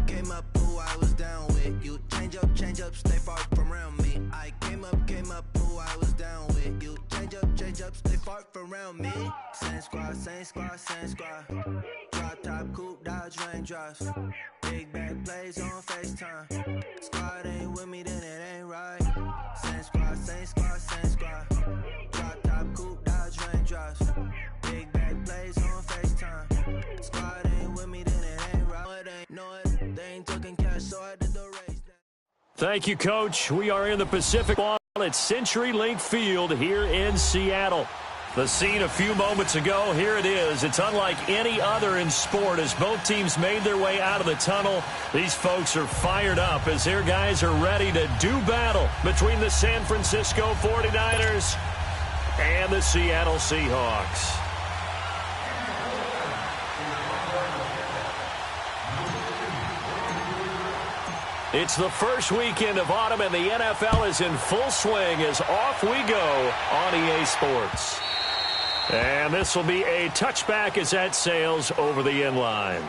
came up, who I was down with. You change up, stay far from around me. I came up, who I was down with. You change up, stay far from around me. Same squad, same squad, same squad. Drop top, coupe, dodge, raindrops. Big back plays on FaceTime. Squad ain't with me, then it ain't right. Same squad, same squad, same squad. Drop top, coupe, dodge, raindrops. Big back plays on FaceTime. Squad ain't with me, then it ain't right. They ain't talking cash, so I did the race. Thank you, Coach. We are in the Pacific Ball at CenturyLink Field here in Seattle. The scene a few moments ago, here it is. It's unlike any other in sport as both teams made their way out of the tunnel. These folks are fired up as their guys are ready to do battle between the San Francisco 49ers and the Seattle Seahawks. It's the first weekend of autumn, and the NFL is in full swing as off we go on EA Sports. And this will be a touchback as that sails over the end line.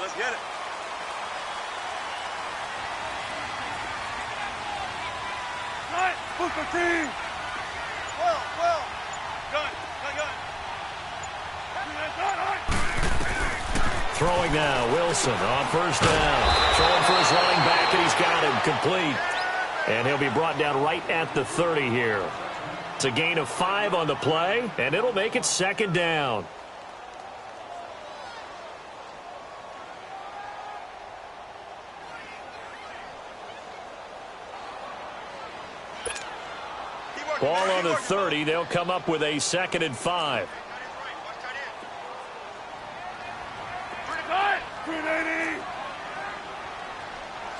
Let's get it. Right, Booker team. Well. Gun. Throwing now, Wilson on first down. Throwing for his running back, and he's got him complete. And he'll be brought down right at the 30 here. It's a gain of 5 on the play, and it'll make it second down. Ball on the 30. They'll come up with a 2nd and 5.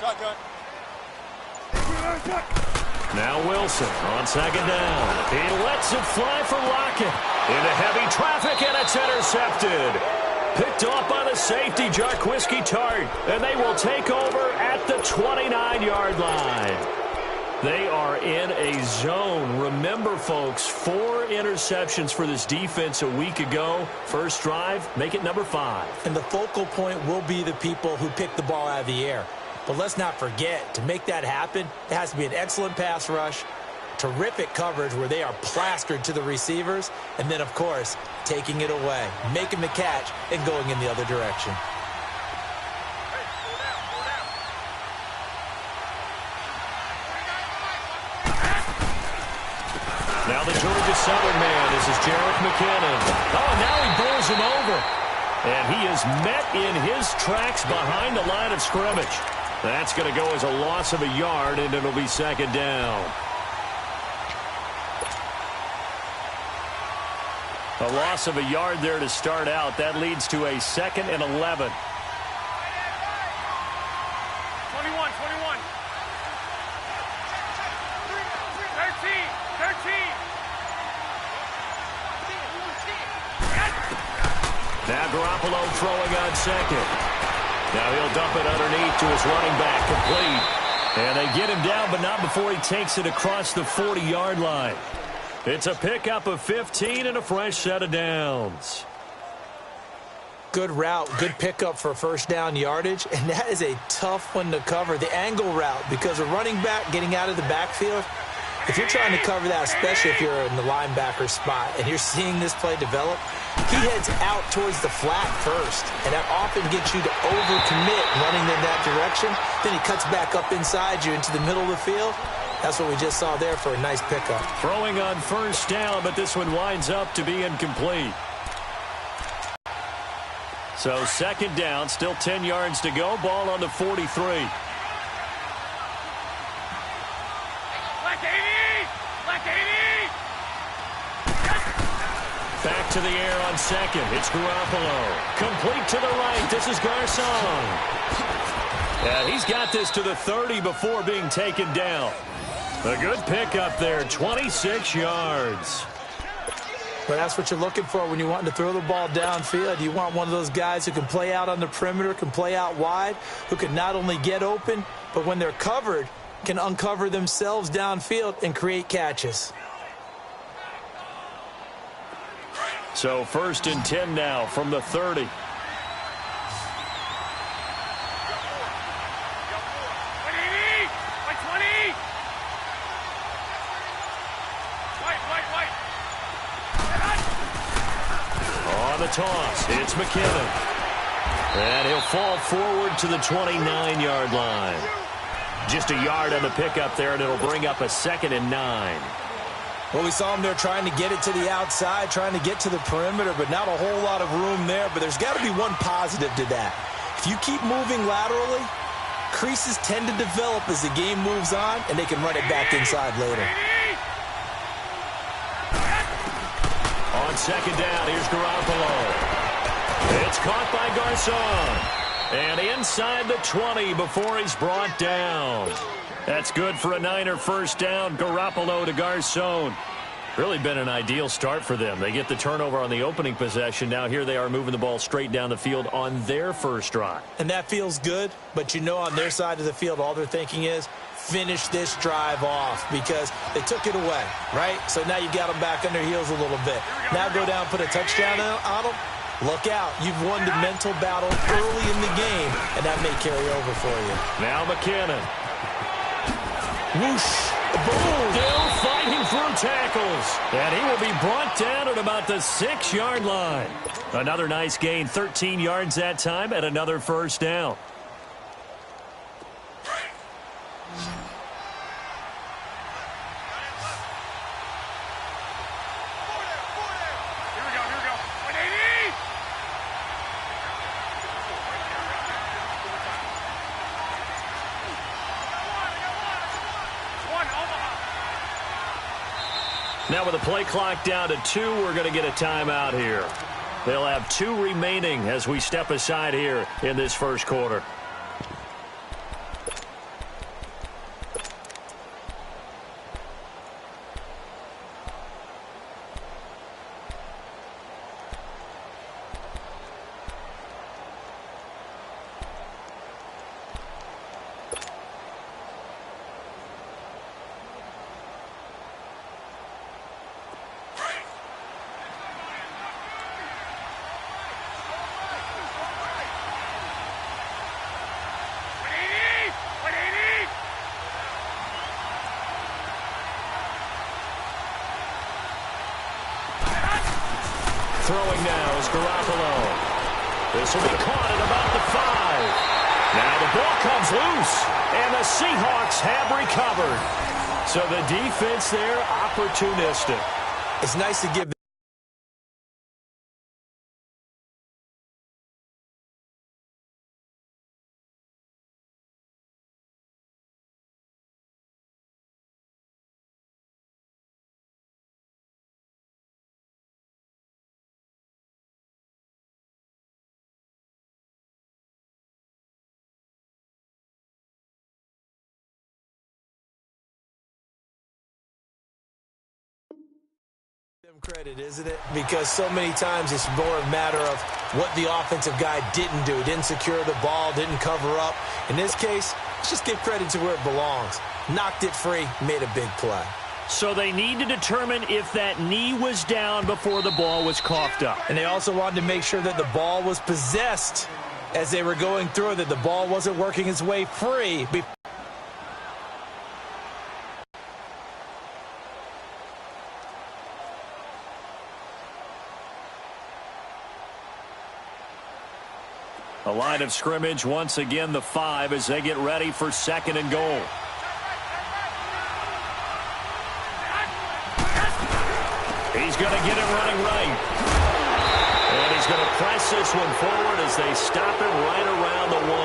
Shotgun. Now Wilson on 2nd down. He lets it fly for Lockett. Into heavy traffic, and it's intercepted. Picked off by the safety, Jarquiski Tart. And they will take over at the 29-yard line. They are in a zone. Remember, folks, 4 interceptions for this defense a week ago. First drive, make it number 5. And the focal point will be the people who pick the ball out of the air. But let's not forget, to make that happen, it has to be an excellent pass rush, terrific coverage where they are plastered to the receivers, and then, of course, taking it away, making the catch, and going in the other direction. Now the Georgia Southern man. This is Jerick McKinnon. Oh, now he bowls him over. And he is met in his tracks behind the line of scrimmage. That's going to go as a loss of a yard, and it'll be second down. A loss of a yard there to start out. That leads to a 2nd and 11. 21. 13. Now Garoppolo throwing on 2nd. Now he'll dump it underneath to his running back, complete. And they get him down, but not before he takes it across the 40-yard line. It's a pickup of 15 and a fresh set of downs. Good route, good pickup for first down yardage, and that is a tough one to cover. The angle route, because a running back getting out of the backfield, if you're trying to cover that, especially if you're in the linebacker spot and you're seeing this play develop, he heads out towards the flat first, and that often gets you to overcommit running in that direction. Then he cuts back up inside you into the middle of the field. That's what we just saw there for a nice pickup. Throwing on first down, but this one winds up to be incomplete. So second down, still 10 yards to go. Ball on the 43. Back to the air on second. It's Garoppolo. Complete to the right. This is Garcon. Yeah, he's got this to the 30 before being taken down. A good pickup there, 26 yards. But that's what you're looking for when you want to throw the ball downfield. You want one of those guys who can play out on the perimeter, can play out wide, who can not only get open, but when they're covered, can uncover themselves downfield and create catches. So first and 10 now from the 30. On the toss, it's McKinnon. And he'll fall forward to the 29-yard line. Just a yard on the pickup there, and it'll bring up a 2nd and 9. Well, we saw him there trying to get it to the outside, trying to get to the perimeter, but not a whole lot of room there. But there's got to be one positive to that. If you keep moving laterally, creases tend to develop as the game moves on, and they can run it back inside later. On second down, here's Garoppolo. It's caught by Garcon. And inside the 20 before he's brought down. That's good for a Niner first down. Garoppolo to Garcon. Really been an ideal start for them. They get the turnover on the opening possession. Now here they are moving the ball straight down the field on their first drive. And that feels good, but you know on their side of the field all they're thinking is finish this drive off because they took it away, right? So now you got them back on their heels a little bit. Now go down, put a touchdown on them. Look out. You've won the mental battle early in the game, and that may carry over for you. Now McKinnon. Whoosh. Boom. Still fighting through tackles. And he will be brought down at about the 6-yard line. Another nice gain, 13 yards that time, and another first down. Now with the play clock down to 2, we're going to get a timeout here. They'll have 2 remaining as we step aside here in this first quarter. Throwing now is Garoppolo. This will be caught at about the 5. Now the ball comes loose, and the Seahawks have recovered. So the defense there, opportunistic. It's nice to give them credit, isn't it? Because so many times it's more a matter of what the offensive guy didn't do. Didn't secure the ball, didn't cover up. In this case, let's just give credit to where it belongs. Knocked it free, made a big play. So they need to determine if that knee was down before the ball was coughed up. And they also wanted to make sure that the ball was possessed as they were going through, that the ball wasn't working its way free. A line of scrimmage, once again the 5 as they get ready for 2nd and goal. He's going to get it running right. And he's going to press this one forward as they stop him right around the 1.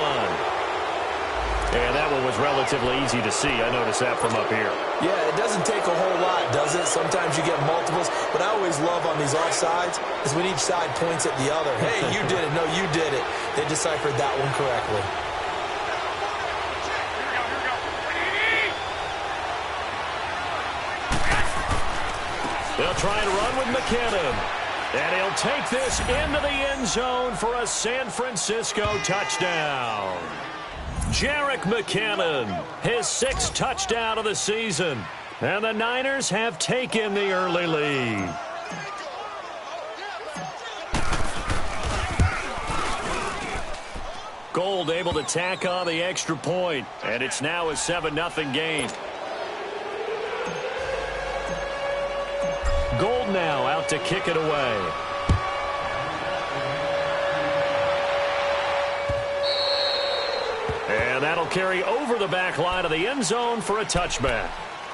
And that one was relatively easy to see. I noticed that from up here. Yeah, it doesn't take a whole lot, does it? Sometimes you get multiples. But I always love on these offsides is when each side points at the other. Hey, you did it. No, you did it. They deciphered that one correctly. They'll try and run with McKinnon. And he'll take this into the end zone for a San Francisco touchdown. Jerick McKinnon, his 6th touchdown of the season. And the Niners have taken the early lead. Gold able to tack on the extra point. And it's now a 7-0 game. Gold now out to kick it away. And that'll carry over the back line of the end zone for a touchback.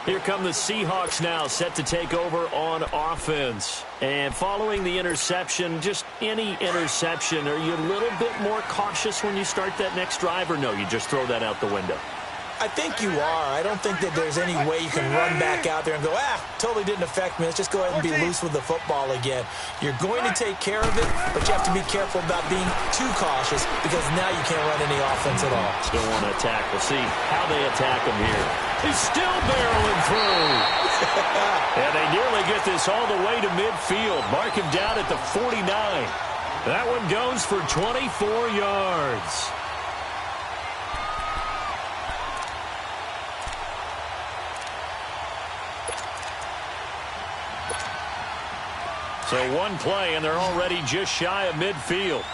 Here come the Seahawks now, set to take over on offense. And following the interception, just any interception, are you a little bit more cautious when you start that next drive, or no, you just throw that out the window? I think you are. I don't think that there's any way you can run back out there and go, totally didn't affect me. Let's just go ahead and be loose with the football again. You're going to take care of it, but you have to be careful about being too cautious because now you can't run any offense at all. Still want to attack. We'll see how they attack him here. He's still barreling through. And they nearly get this all the way to midfield. Mark him down at the 49. That one goes for 24 yards. So one play, and they're already just shy of midfield.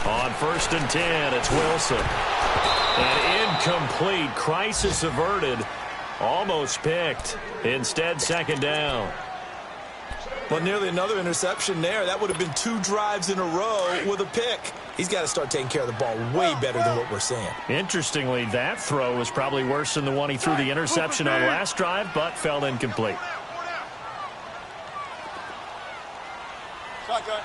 On 1st and 10, it's Wilson. And incomplete. Crisis averted. Almost picked. Instead, 2nd down. Well, nearly another interception there. That would have been 2 drives in a row with a pick. He's got to start taking care of the ball way better than what we're seeing. Interestingly, that throw was probably worse than the one he threw the interception on last drive, but fell incomplete. Shotgun.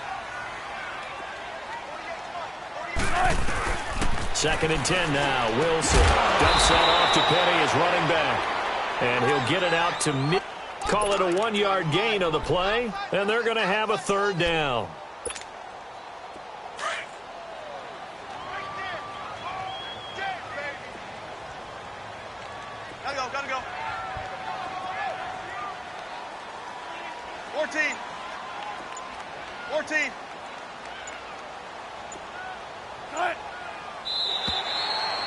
2nd and 10 now. Wilson dumps that off to Penny as running back. And he'll get it out to mid. Call it a 1-yard gain on the play, and they're going to have a 3rd down. Gotta go. 14.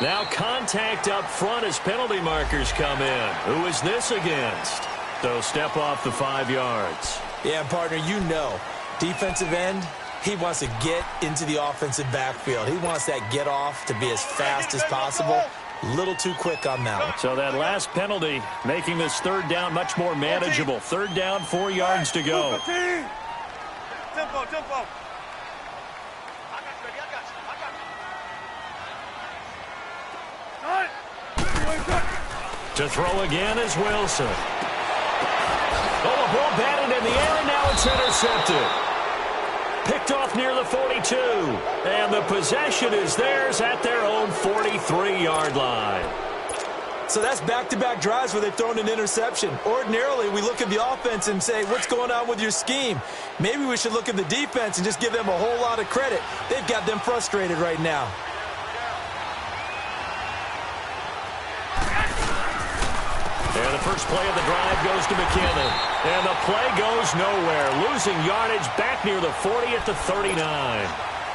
Now contact up front as penalty markers come in. Who is this against? So step off the 5 yards. Yeah, partner, you know, defensive end, he wants to get into the offensive backfield. He wants that get off to be as fast as possible. A little too quick on that one. So that last penalty making this 3rd down much more manageable. 3rd down, 4 yards to go. Tempo. To throw again is Wilson. Oh, the ball batted in the air, and now it's intercepted. Picked off near the 42. And the possession is theirs at their own 43-yard line. So that's back-to-back drives where they've thrown an interception. Ordinarily, we look at the offense and say, what's going on with your scheme? Maybe we should look at the defense and just give them a whole lot of credit. They've got them frustrated right now. And the first play of the drive goes to McKinnon. And the play goes nowhere. Losing yardage back near the 40 at the 39.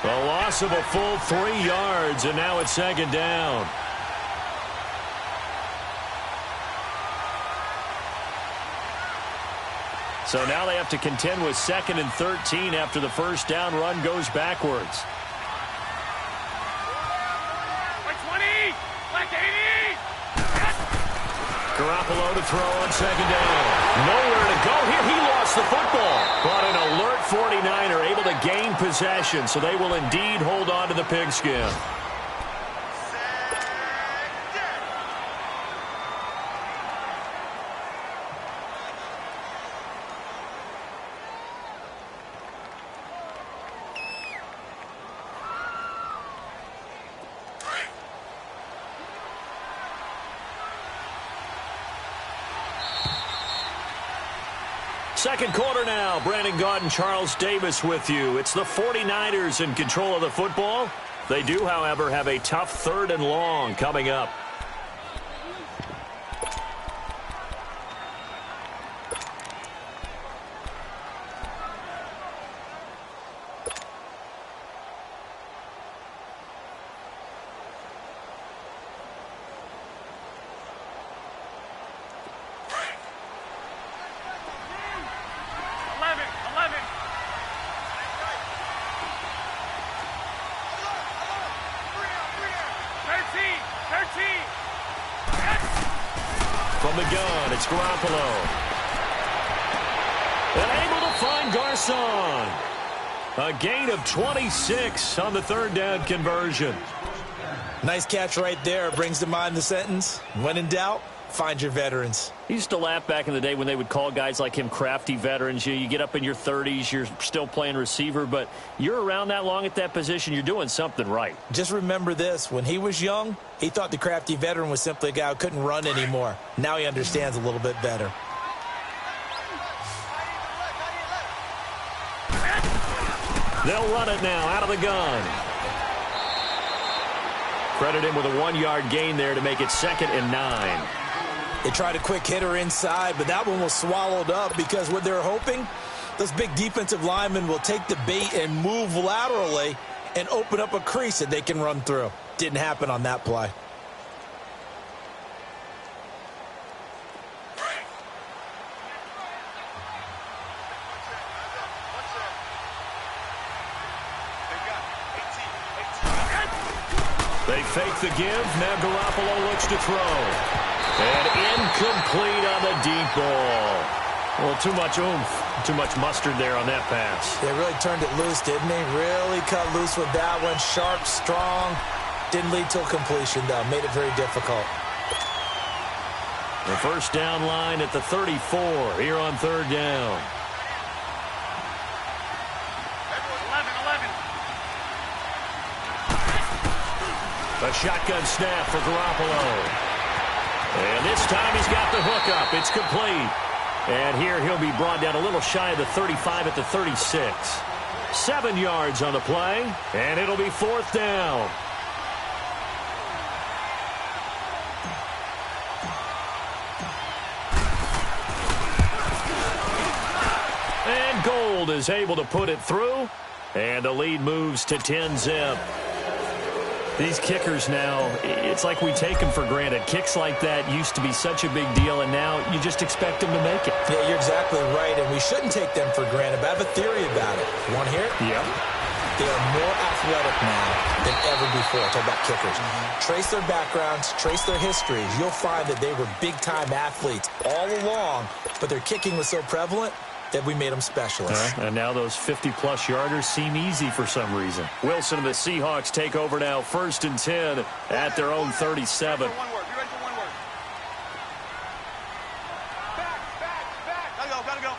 A loss of a full 3 yards, and now it's second down. So now they have to contend with 2nd and 13 after the first down run goes backwards. Garoppolo to throw on second down. Nowhere to go here. He lost the football. But an alert 49er able to gain possession, so they will indeed hold on to the pigskin. Second quarter now. Brandon Gaudin and Charles Davis with you. It's the 49ers in control of the football. They do, however, have a tough 3rd and long coming up. From the gun, it's Garoppolo. And able to find Garcon. A gain of 26 on the 3rd down conversion. Nice catch right there. Brings to mind the sentence, when in doubt, find your veterans. He used to laugh back in the day when they would call guys like him crafty veterans. You get up in your 30s, you're still playing receiver, but you're around that long at that position, you're doing something right. Just remember this. When he was young, he thought the crafty veteran was simply a guy who couldn't run anymore. Now he understands a little bit better. They'll run it now out of the gun. Credit him with a 1-yard gain there to make it 2nd and 9. They tried a quick hitter inside, but that one was swallowed up because what they're hoping, those big defensive linemen will take the bait and move laterally and open up a crease that they can run through. Didn't happen on that play. They fake the give. Now Garoppolo looks to throw. And incomplete on the deep ball. Well, too much oomph, too much mustard there on that pass. They really turned it loose, didn't they? Really cut loose with that one. Sharp, strong. Didn't lead to a completion, though. Made it very difficult. The first down line at the 34 here on 3rd down. 11. A shotgun snap for Garoppolo. And this time he's got the hook up. It's complete. And here he'll be brought down a little shy of the 35 at the 36. 7 yards on the play, and it'll be 4th down. And Gold is able to put it through, and the lead moves to 10-zip. These kickers now, it's like we take them for granted. Kicks like that used to be such a big deal, and now you just expect them to make it. Yeah, you're exactly right, and we shouldn't take them for granted, but I have a theory about it. You want to hear it? Yeah. They are more athletic now than ever before. Talk about kickers. Trace their backgrounds, trace their histories. You'll find that they were big-time athletes all along, but their kicking was so prevalent that we made them specialists. And now those 50-plus yarders seem easy for some reason. Wilson and the Seahawks take over now, 1st and 10 at their own 37. One word. You ready for one word? Back. Gotta go.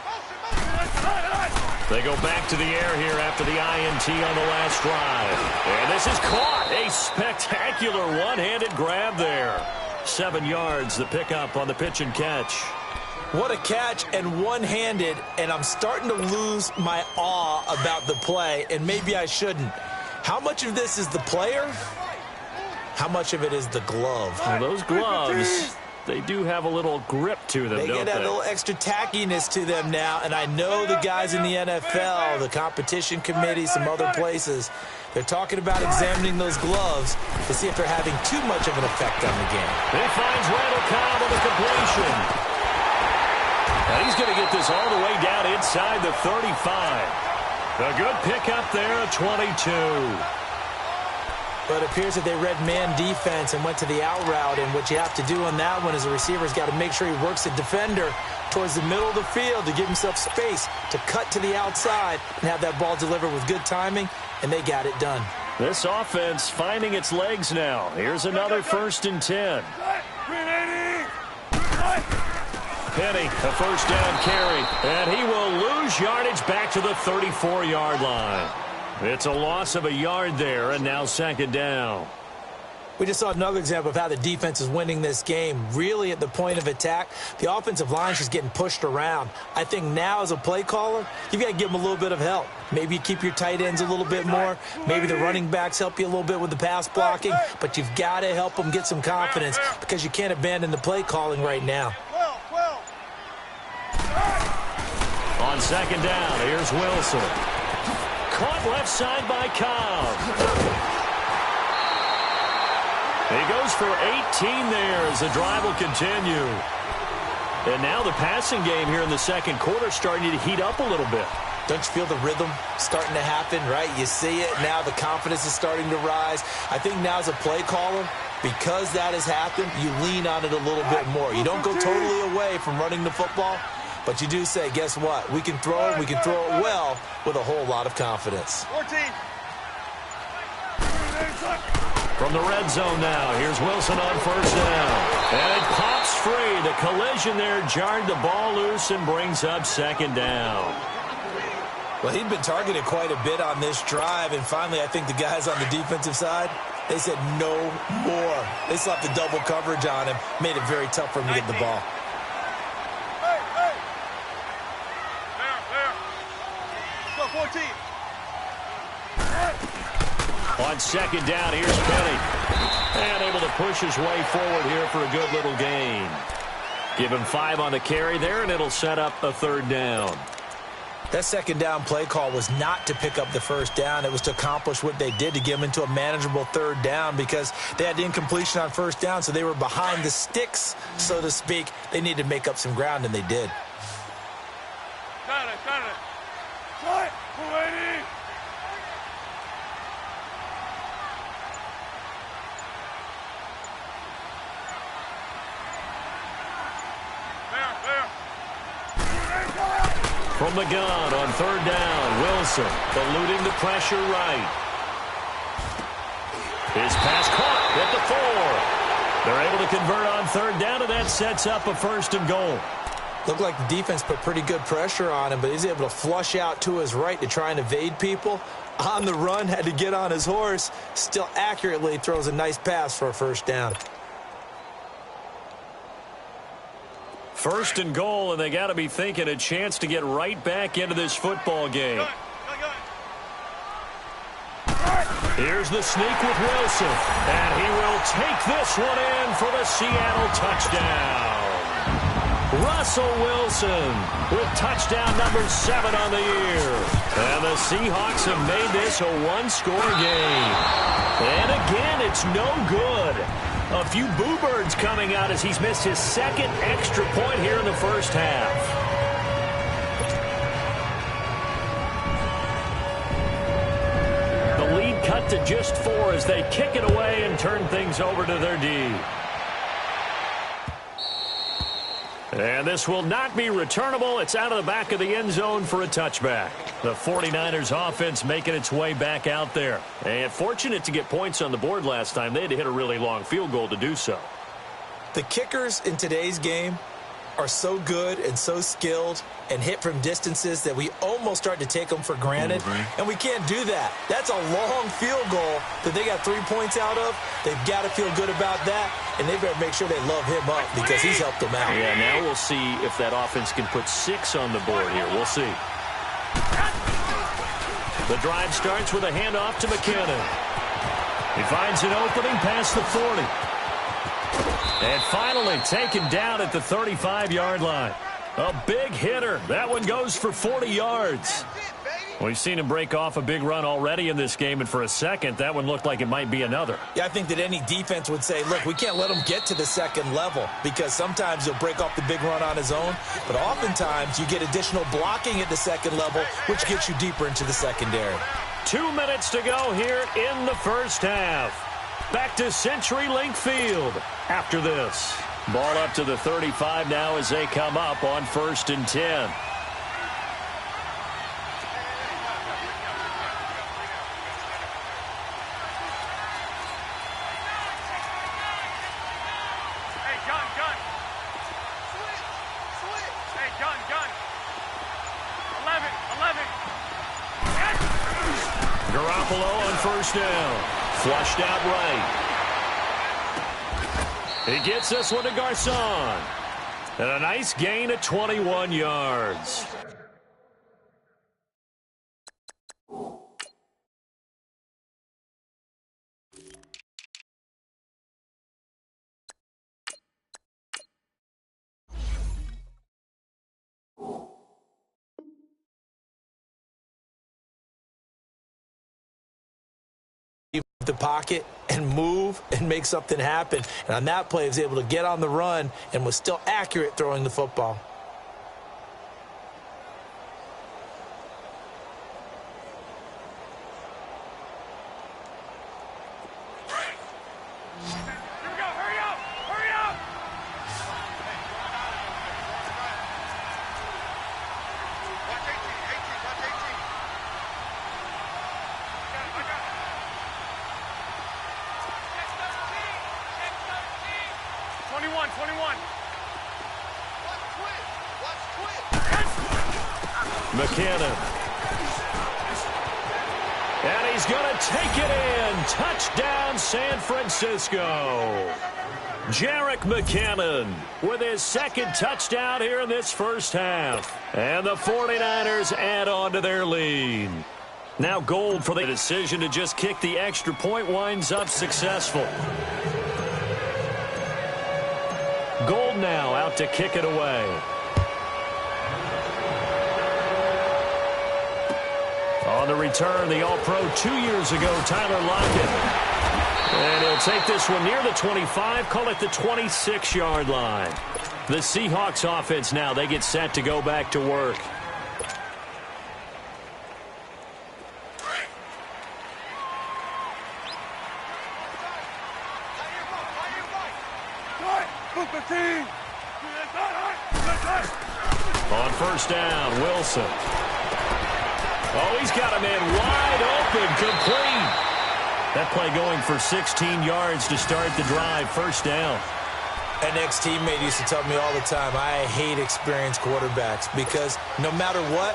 Motion. They go back to the air here after the INT on the last drive. And this is caught. A spectacular one-handed grab there. 7 yards, the pickup on the pitch and catch. What a catch, and one-handed, and I'm starting to lose my awe about the play, and maybe I shouldn't. How much of this is the player? How much of it is the glove? Well, those gloves, they do have a little grip to them, They don't get that they? little extra tackiness to them now, and I know the guys in the NFL, the competition committee, some other places, they're talking about examining those gloves to see if they're having too much of an effect on the game. He finds Randall Cobb with a completion. And he's going to get this all the way down inside the 35. A good pickup there at 22. But it appears that they read man defense and went to the out route, and what you have to do on that one is the receiver's got to make sure he works the defender towards the middle of the field to give himself space to cut to the outside and have that ball delivered with good timing, and they got it done. This offense finding its legs now. Here's another 1st and 10. Penny, a first down carry, and he will lose yardage back to the 34-yard line. It's a loss of a yard there, and now 2nd down. We just saw another example of how the defense is winning this game. Really at the point of attack, the offensive line is just getting pushed around. I think now as a play caller, you've got to give them a little bit of help. Maybe you keep your tight ends a little bit more. Maybe the running backs help you a little bit with the pass blocking. But you've got to help them get some confidence because you can't abandon the play calling right now. On 2nd down, here's Wilson. Caught left side by Cobb. He goes for 18 there as the drive will continue. And now the passing game here in the 2nd quarter starting to heat up a little bit. Don't you feel the rhythm starting to happen, right? You see it now, the confidence is starting to rise. I think now as a play caller, because that has happened, you lean on it a little bit more. You don't go totally away from running the football, but you do say, guess what? We can throw it, we can throw it well with a whole lot of confidence. 14. From the red zone now, here's Wilson on 1st down. And it pops free. The collision there jarred the ball loose and brings up 2nd down. Well, he'd been targeted quite a bit on this drive, and finally I think the guys on the defensive side, they said no more. They slapped the double coverage on him, made it very tough for him to get the ball. Go, 14. On 2nd down, here's Penny. And able to push his way forward here for a good little gain. Give him 5 on the carry there, and it'll set up a 3rd down. That 2nd down play call was not to pick up the 1st down. It was to accomplish what they did, to get them into a manageable 3rd down, because they had the incompletion on 1st down, so they were behind the sticks, so to speak. They needed to make up some ground, and they did. Got it. Shot. Waiting. From the gun on 3rd down, Wilson eluding the pressure right. His pass caught at the 4. They're able to convert on 3rd down, and that sets up a 1st and goal. Looked like the defense put pretty good pressure on him, but he's able to flush out to his right to try and evade people. On the run, had to get on his horse. Still accurately throws a nice pass for a 1st down. 1st and goal, and they got to be thinking a chance to get right back into this football game. Here's the sneak with Wilson, and he will take this one in for the Seattle touchdown. Russell Wilson with touchdown number 7 on the year. And the Seahawks have made this a one-score game. And again, it's no good. A few boo birds coming out as he's missed his 2nd extra point here in the 1st half. The lead cut to just 4 as they kick it away and turn things over to their D. And this will not be returnable. It's out of the back of the end zone for a touchback. The 49ers offense making its way back out there. And fortunate to get points on the board last time. They had to hit a really long field goal to do so. The kickers in today's game are so good and so skilled and hit from distances that we almost start to take them for granted. And we can't do that. That's a long field goal that they got 3 points out of. They've got to feel good about that, and they better make sure they love him up because he's helped them out. Yeah, now we'll see if that offense can put 6 on the board here. We'll see. The drive starts with a handoff to McKinnon. He finds an opening past the 40. And finally taken down at the 35-yard line. A big hitter. That one goes for 40 yards. We've seen him break off a big run already in this game, and for a second, that one looked like it might be another. Yeah, I think that any defense would say, look, we can't let him get to the second level, because sometimes he'll break off the big run on his own, but oftentimes you get additional blocking at the second level, which gets you deeper into the secondary. 2 minutes to go here in the first half. Back to CenturyLink Field after this. Ball up to the 35 now as they come up on 1st and 10. Garoppolo on 1st down. Flushed out right. He gets this one to Garcon. And a nice gain of 21 yards. The pocket and move and make something happen. And on that play, he was able to get on the run and was still accurate throwing the football. McKinnon. And he's going to take it in. Touchdown, San Francisco. Jerick McKinnon with his second touchdown here in this first half. And the 49ers add on to their lead. Now Gold for the decision to just kick the extra point winds up successful. Gold now out to kick it away. On the return, the All-Pro 2 years ago, Tyler Lockett. And he'll take this one near the 25, call it the 26-yard line. The Seahawks offense now, they get set to go back to work. On 1st down, Wilson. Oh, he's got a man wide open, complete. That play going for 16 yards to start the drive, 1st down. An ex-teammate used to tell me all the time, I hate experienced quarterbacks because no matter what,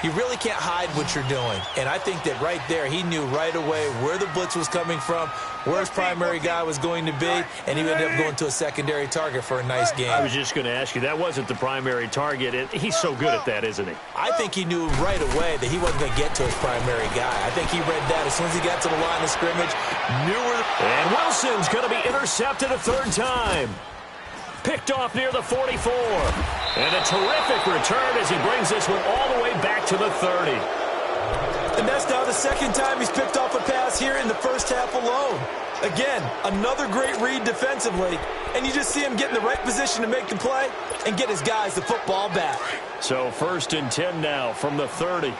you really can't hide what you're doing. And I think that right there, he knew right away where the blitz was coming from, where his primary guy was going to be, and he ended up going to a secondary target for a nice game. I was just going to ask you, that wasn't the primary target. He's so good at that, isn't he? I think he knew right away that he wasn't going to get to his primary guy. I think he read that as soon as he got to the line of scrimmage, knew where. And Wilson's going to be intercepted a 3rd time. Picked off near the 44. And a terrific return as he brings this one all the way back to the 30. And that's now the 2nd time he's picked off a pass here in the first half alone. Again, another great read defensively. And you just see him get in the right position to make the play and get his guys the football back. So 1st and 10 now from the 30.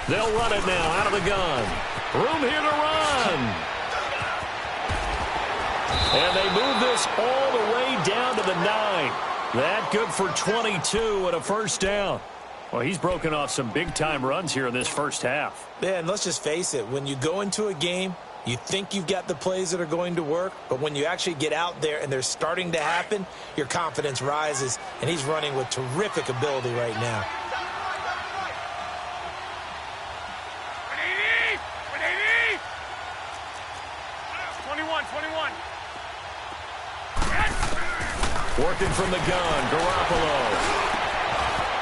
They'll run it now out of the gun. Room here to run. And they move this all the way down to the 9. That good for 22 and a 1st down. Well, he's broken off some big-time runs here in this first half. Yeah, and let's just face it. When you go into a game, you think you've got the plays that are going to work, but when you actually get out there and they're starting to happen, your confidence rises, and he's running with terrific ability right now. Working from the gun, Garoppolo.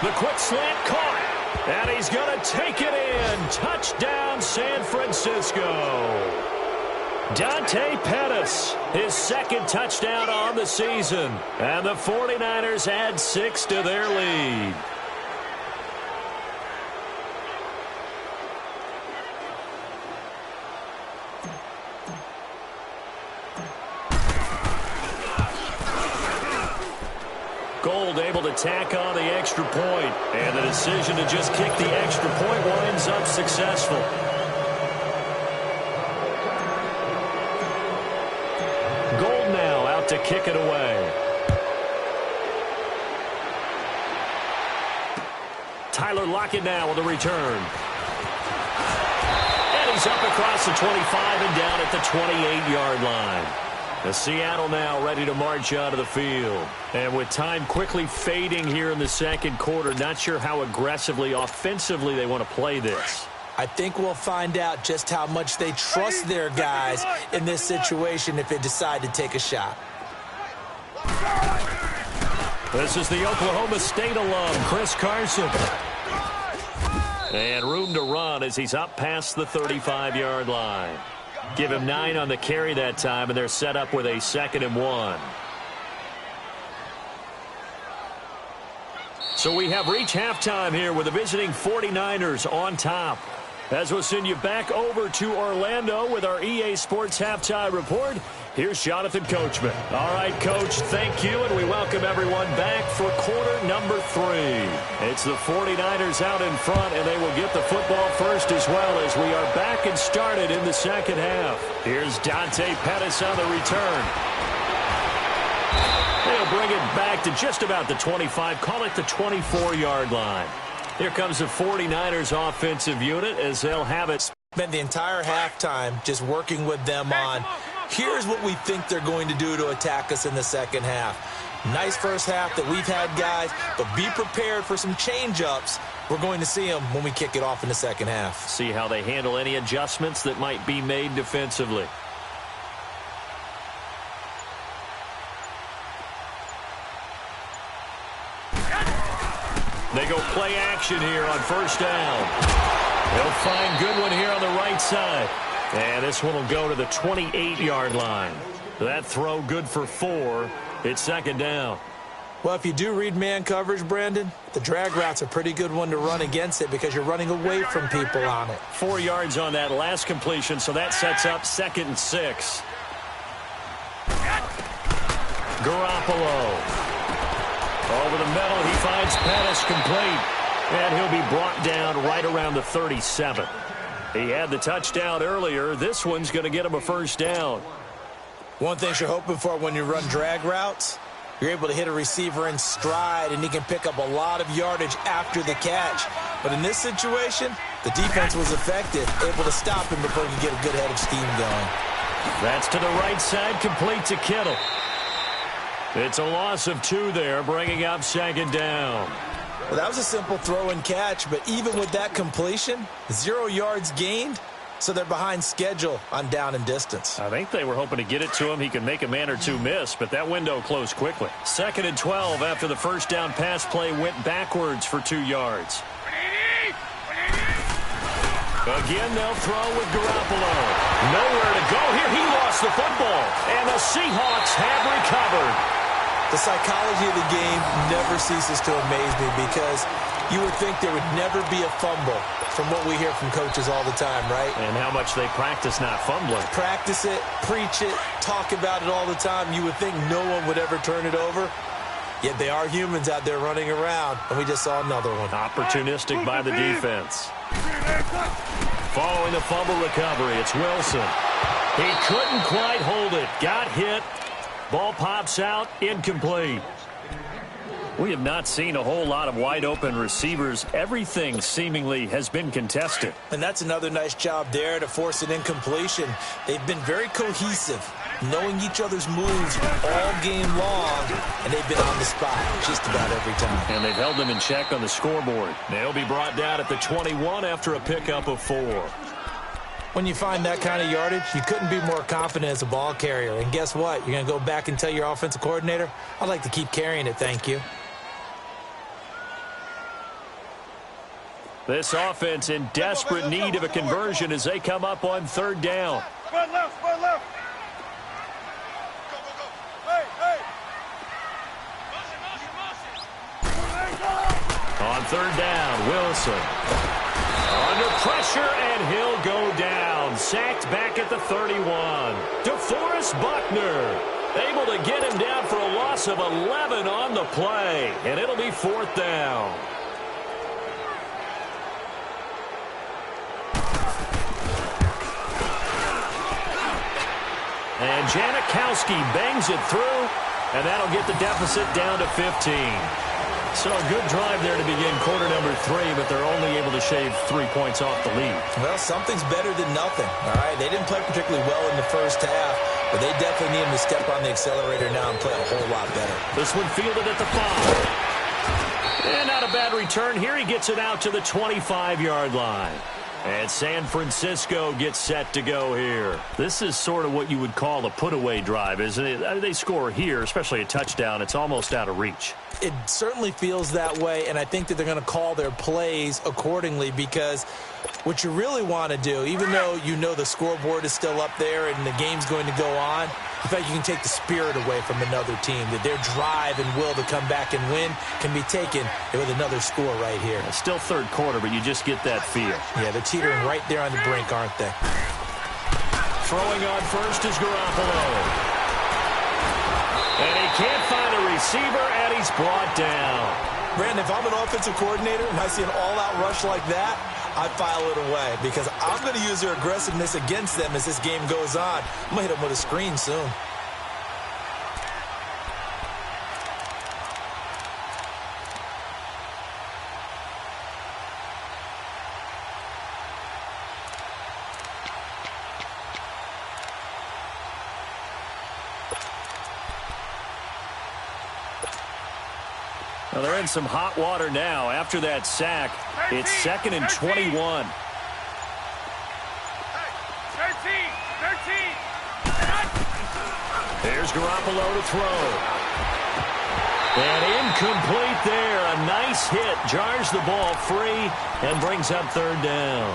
The quick slant caught. And he's going to take it in. Touchdown, San Francisco. Dante Pettis, his second touchdown on the season. And the 49ers add 6 to their lead. Gold able to tack on the extra point, and the decision to just kick the extra point winds up successful. Gold now out to kick it away. Tyler Lockett now with the return. And he's up across the 25 and down at the 28-yard line. The Seattle now ready to march out of the field. And with time quickly fading here in the second quarter, not sure how aggressively, offensively they want to play this. I think we'll find out just how much they trust their guys in this situation if they decide to take a shot. This is the Oklahoma State alum, Chris Carson. And room to run as he's up past the 35-yard line. Give him 9 on the carry that time, and they're set up with a 2nd and 1. So we have reached halftime here with the visiting 49ers on top. As we'll send you back over to Orlando with our EA Sports Halftime Report, here's Jonathan Coachman. All right, Coach, thank you, and we welcome everyone back for quarter number 3. It's the 49ers out in front, and they will get the football first as well as we are back and started in the second half. Here's Dante Pettis on the return. They'll bring it back to just about the 25, call it the 24-yard line. Here comes the 49ers offensive unit as they'll have it. Spent the entire halftime just working with them on, here's what we think they're going to do to attack us in the second half. Nice first half that we've had, guys, but be prepared for some change-ups. We're going to see them when we kick it off in the second half. See how they handle any adjustments that might be made defensively. They go play action here on first down. They'll find Goodwin here on the right side. And this one will go to the 28-yard line. That throw good for 4. It's second down. Well, if you do read man coverage, Brandon, the drag route's a pretty good one to run against it because you're running away from people on it. 4 yards on that last completion, so that sets up 2nd and 6. Garoppolo. Over the middle, he finds Pettis complete. And he'll be brought down right around the 37. He had the touchdown earlier. This one's going to get him a first down. One thing you're hoping for when you run drag routes, you're able to hit a receiver in stride, and he can pick up a lot of yardage after the catch. But in this situation, the defense was effective, able to stop him before he could get a good head of steam going. That's to the right side, complete to Kittle. It's a loss of 2 there, bringing up 2nd down. Well, that was a simple throw and catch, but even with that completion, 0 yards gained, so they're behind schedule on down and distance. I think they were hoping to get it to him. He could make a man or 2 miss, but that window closed quickly. 2nd and 12 after the first down pass play went backwards for 2 yards. Again, they'll throw with Garoppolo. Nowhere to go here. He lost the football, and the Seahawks have recovered. The psychology of the game never ceases to amaze me because you would think there would never be a fumble from what we hear from coaches all the time, right? And how much they practice not fumbling. Practice it, preach it, talk about it all the time. You would think no one would ever turn it over. Yet they are humans out there running around, and we just saw another one. Opportunistic by the defense. Following the fumble recovery, it's Wilson. He couldn't quite hold it. Got hit. Ball pops out, incomplete. We have not seen a whole lot of wide-open receivers. Everything seemingly has been contested. And that's another nice job there to force an incompletion. They've been very cohesive, knowing each other's moves all game long, and they've been on the spot just about every time. And they've held them in check on the scoreboard. They'll be brought down at the 21 after a pickup of 4. When you find that kind of yardage, you couldn't be more confident as a ball carrier. And guess what? You're going to go back and tell your offensive coordinator, I'd like to keep carrying it, thank you. This offense in desperate need of a conversion as they come up on third down. Spread left, spread left. Go, go, go. Hey, hey. Motion. On third down, Wilson. Under pressure, and he'll go down. Sacked back at the 31. DeForest Buckner able to get him down for a loss of 11 on the play, and it'll be fourth down. And Janikowski bangs it through, and that'll get the deficit down to 15. So a good drive there to begin quarter number 3, but they're only able to shave 3 points off the lead. Well, something's better than nothing, all right? They didn't play particularly well in the first half, but they definitely need him to step on the accelerator now and play a whole lot better. This one fielded at the 5. And not a bad return here. He gets it out to the 25-yard line. And San Francisco gets set to go here. This is sort of what you would call a put-away drive, isn't it? They score here, especially a touchdown. It's almost out of reach. It certainly feels that way, and I think that they're going to call their plays accordingly because what you really want to do, even though you know the scoreboard is still up there and the game's going to go on, in fact, you can take the spirit away from another team, that their drive and will to come back and win can be taken with another score right here. It's still third quarter, but you just get that feel. Yeah, they're teetering right there on the brink, aren't they? Throwing on first is Garoppolo. And he can't find a receiver, and he's brought down. Brandon, if I'm an offensive coordinator and I see an all-out rush like that, I file it away because I'm going to use their aggressiveness against them as this game goes on. I'm going to hit them with a screen soon. Well, they're in some hot water now. After that sack, it's 2nd and 21. 13. There's Garoppolo to throw. And incomplete there. A nice hit. Jars the ball free and brings up third down.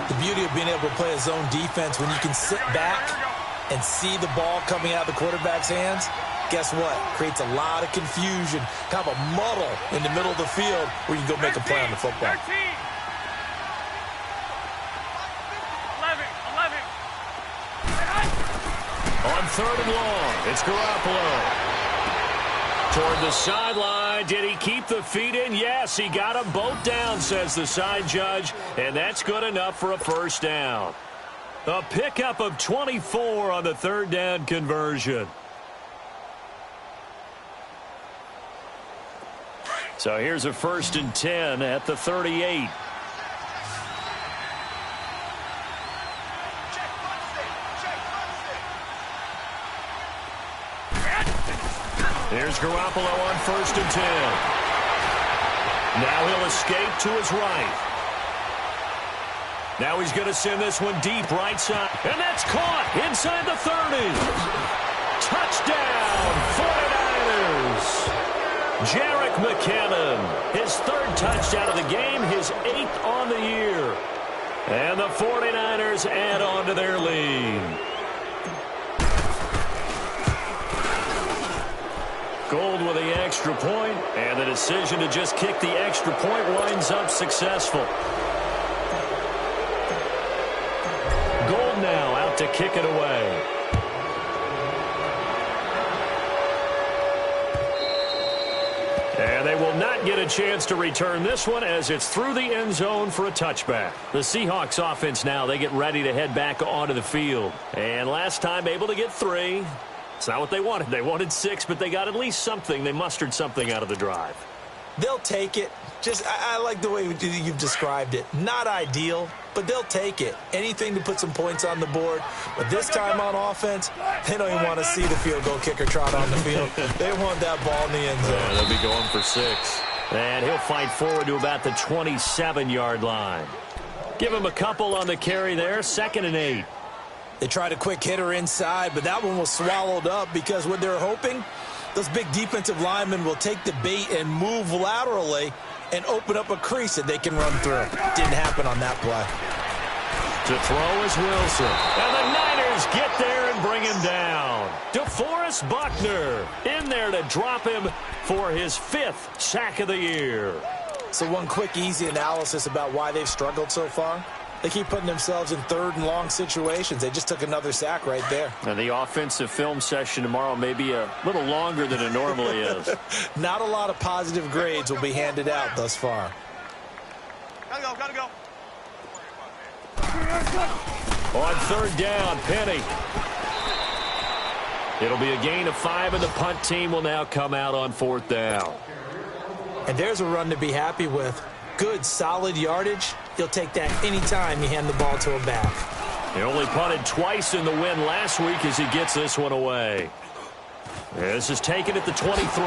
The beauty of being able to play a zone defense when you can sit back and see the ball coming out of the quarterback's hands, guess what? Creates a lot of confusion, kind of a muddle in the middle of the field where you can go make a play on the football. 11. On third and long, it's Garoppolo. Toward the sideline. Did he keep the feet in? Yes, he got them both down, says the side judge, and that's good enough for a first down. A pickup of 24 on the third down conversion. So here's a 1st and 10 at the 38. Here's Garoppolo on 1st and 10. Now he'll escape to his right. Now he's going to send this one deep right side. And that's caught inside the 30. Touchdown, 49ers. Jerick McKinnon, his 3rd touchdown of the game, his 8th on the year. And the 49ers add on to their lead. Gold with the extra point, and the decision to just kick the extra point winds up successful. Gold now out to kick it away. And they will not get a chance to return this one as it's through the end zone for a touchback. The Seahawks offense now, they get ready to head back onto the field. And last time able to get 3. It's not what they wanted. They wanted 6, but they got at least something. They mustered something out of the drive. They'll take it. I like the way you've described it. Not ideal, but they'll take it. Anything to put some points on the board. But this time on offense, they don't even want to see the field goal kicker trot on the field. They want that ball in the end zone. Yeah, they'll be going for 6. And he'll fight forward to about the 27-yard line. Give him a couple on the carry there, 2nd and 8. They tried a quick hitter inside, but that one was swallowed up because what they're hoping, those big defensive linemen will take the bait and move laterally and open up a crease that they can run through. Didn't happen on that play. To throw is Wilson. And the Niners get there and bring him down. DeForest Buckner in there to drop him for his 5th sack of the year. So one quick, easy analysis about why they've struggled so far. They keep putting themselves in 3rd and long situations. They just took another sack right there. And the offensive film session tomorrow may be a little longer than it normally is. Not a lot of positive grades will be handed out thus far. Gotta go. On 3rd down, Penny. It'll be a gain of 5, and the punt team will now come out on 4th down. And there's a run to be happy with. Good, solid yardage. He'll take that anytime you hand the ball to a back. He only punted twice in the win last week as he gets this one away. This is taken at the 23.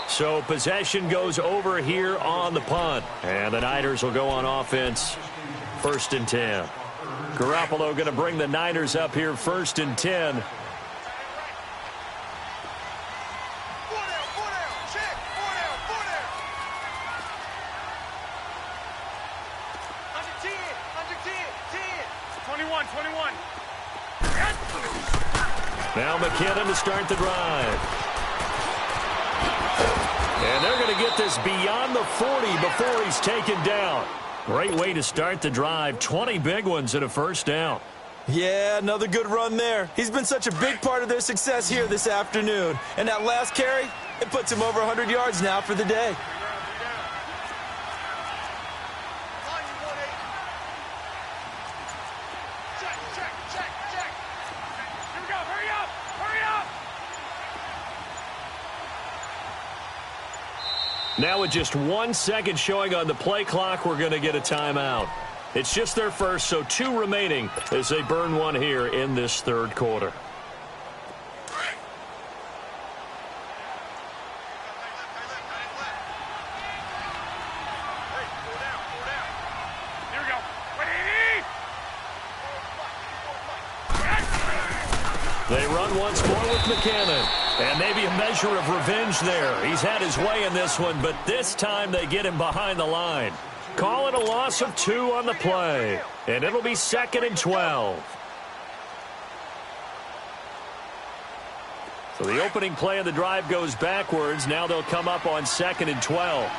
So possession goes over here on the punt. And the Niners will go on offense, 1st and 10. Garoppolo going to bring the Niners up here, 1st and 10. Now McKinnon to start the drive. And they're going to get this beyond the 40 before he's taken down. Great way to start the drive. 20 big ones and a 1st down. Yeah, another good run there. He's been such a big part of their success here this afternoon. And that last carry, it puts him over 100 yards now for the day. Now with just 1 second showing on the play clock, we're going to get a timeout. It's just their first, so 2 remaining as they burn one here in this 3rd quarter. They run once more with McKinnon. And maybe a measure of revenge there. He's had his way in this one, but this time they get him behind the line. Call it a loss of 2 on the play. And it'll be 2nd and 12. So the opening play of the drive goes backwards. Now they'll come up on 2nd and 12.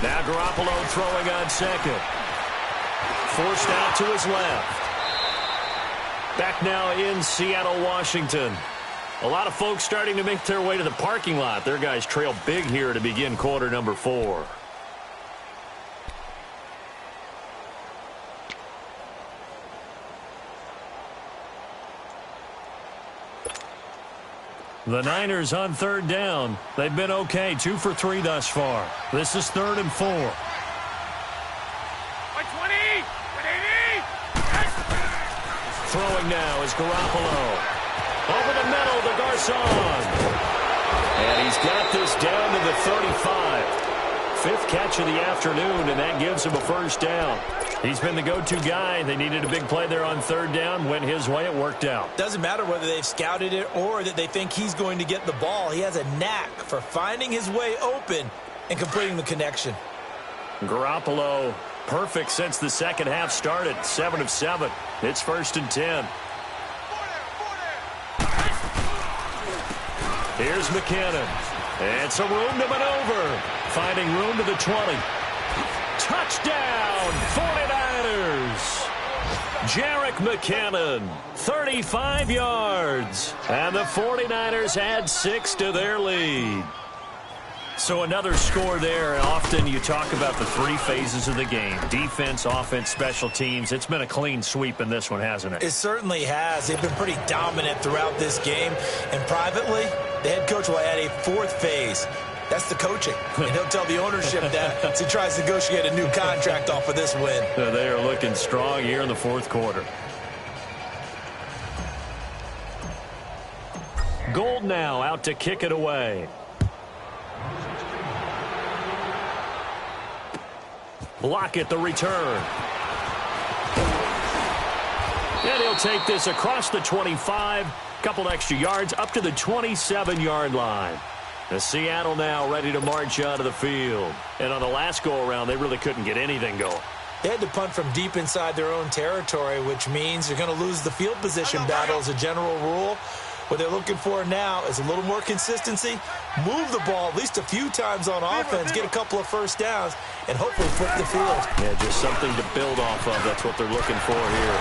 Now Garoppolo throwing on 2nd. Forced out to his left. Back now in Seattle, Washington. A lot of folks starting to make their way to the parking lot. Their guys trail big here to begin quarter number 4. The Niners on 3rd down. They've been okay, 2 for 3 thus far. This is 3rd and 4. Throwing now is Garoppolo. Over the middle to Garcon. And he's got this down to the 35. 5th catch of the afternoon, and that gives him a 1st down. He's been the go-to guy. They needed a big play there on 3rd down. Went his way. It worked out. Doesn't matter whether they've scouted it or that they think he's going to get the ball. He has a knack for finding his way open and completing the connection. Garoppolo, perfect since the 2nd half started. 7 of 7. It's 1st and 10. Here's McKinnon. And some room to maneuver. Finding room to the 20. Touchdown, 49ers. Jerick McKinnon, 35 yards. And the 49ers add 6 to their lead. So another score there, and often you talk about the 3 phases of the game. Defense, offense, special teams. It's been a clean sweep in this one, hasn't it? It certainly has. They've been pretty dominant throughout this game. And privately, the head coach will add a 4th phase. That's the coaching. And he'll tell the ownership that as he tries to negotiate a new contract off of this win. They are looking strong here in the 4th quarter. Gold now out to kick it away. Lockett the return. And he'll take this across the 25, couple extra yards up to the 27-yard line. The Seattle now ready to march onto the field. And on the last go-around, they really couldn't get anything going. They had to punt from deep inside their own territory, which means you're going to lose the field position battle as a general rule. What they're looking for now is a little more consistency, move the ball at least a few times on offense, get a couple of first downs, and hopefully flip the field. Yeah, just something to build off of. That's what they're looking for here.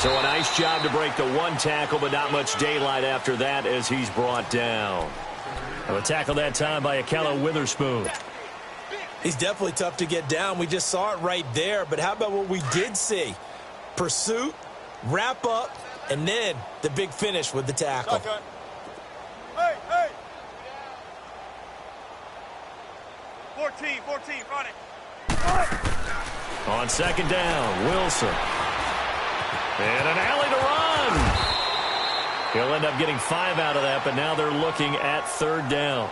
So a nice job to break the one tackle, but not much daylight after that as he's brought down. A tackle that time by Akella Witherspoon. He's definitely tough to get down. We just saw it right there. But how about what we did see? Pursuit, wrap up, and then the big finish with the tackle. Hey, hey. 14, run it. On second down, Wilson. And an alley to run. He'll end up getting 5 out of that, but now they're looking at third down.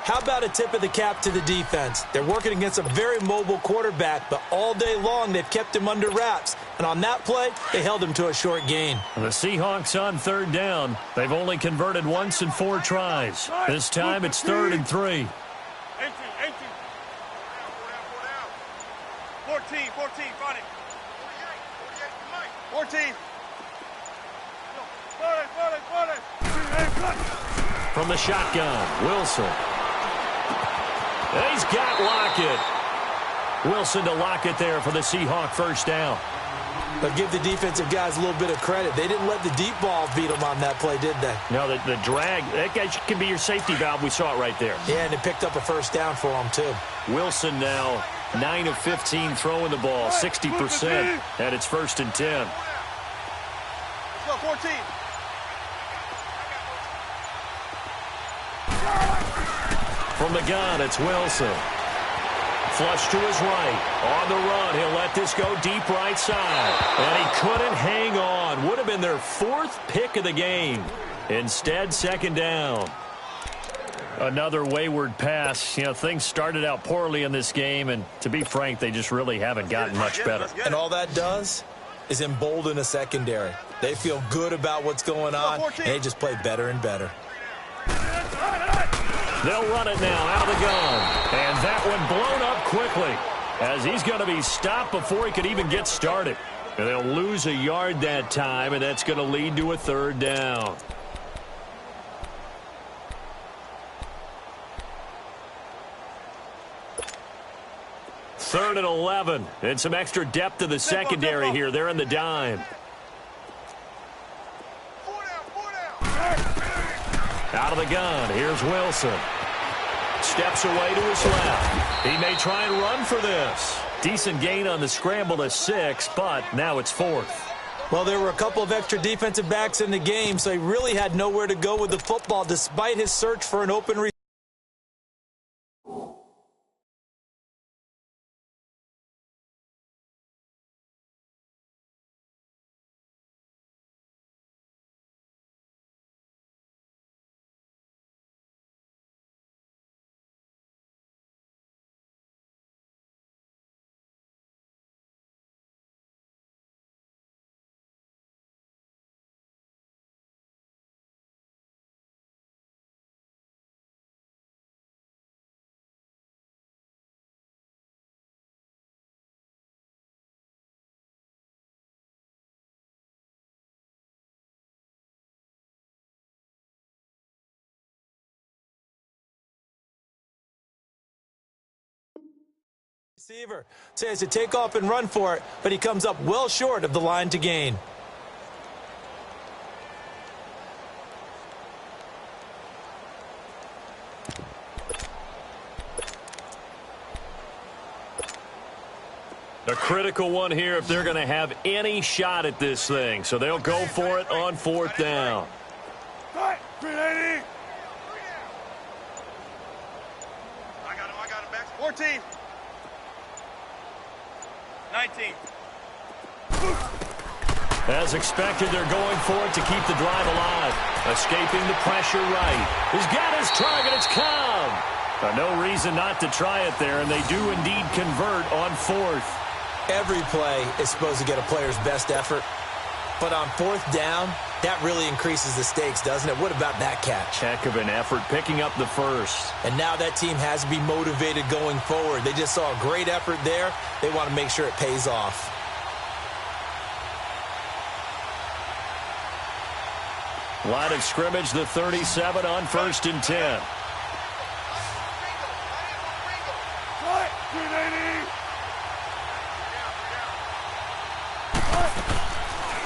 How about a tip of the cap to the defense? They're working against a very mobile quarterback, but all day long they've kept him under wraps. And on that play, they held him to a short gain. The Seahawks on third down. They've only converted once in 4 tries. This time it's 3rd and 3. 18. 14, run it. 14. From the shotgun, Wilson. And he's got Lockett. Wilson to Lockett there for the Seahawk first down. But give the defensive guys a little bit of credit. They didn't let the deep ball beat them on that play, did they? No, the drag, that guy can be your safety valve. We saw it right there. Yeah, and it picked up a first down for them, too. Wilson now 9 of 15 throwing the ball, 60%, and it's 1st and 10. Let's go, 14. From the gun, it's Wilson. Flush to his right. On the run, he'll let this go deep right side. And he couldn't hang on. Would have been their 4th pick of the game. Instead, second down. Another wayward pass. You know, things started out poorly in this game, and to be frank, they just really haven't gotten much better. And all that does is embolden a secondary. They feel good about what's going on, and they just play better and better. They'll run it now out of the gun. And that one blown up quickly as he's going to be stopped before he could even get started. And they'll lose a yard that time, and that's going to lead to a third down. Third and 11. And some extra depth to the secondary here. They're in the dime. Out of the gun, here's Wilson. Steps away to his left. He may try and run for this. Decent gain on the scramble to 6, but now it's 4th. Well, there were a couple of extra defensive backs in the game, so he really had nowhere to go with the football despite his search for an open receiver. Receiver says to take off and run for it, but he comes up well short of the line to gain. A critical one here if they're going to have any shot at this thing. So they'll go for it on 4th down. 380. I got him back. 14. 19. As expected, they're going for it to keep the drive alive. Escaping the pressure right. He's got his target. It's come. No reason not to try it there, and they do indeed convert on fourth. Every play is supposed to get a player's best effort. But on fourth down, that really increases the stakes, doesn't it? What about that catch? Heck of an effort picking up the first. And now that team has to be motivated going forward. They just saw a great effort there. They want to make sure it pays off. Line of scrimmage, the 37 on 1st and 10.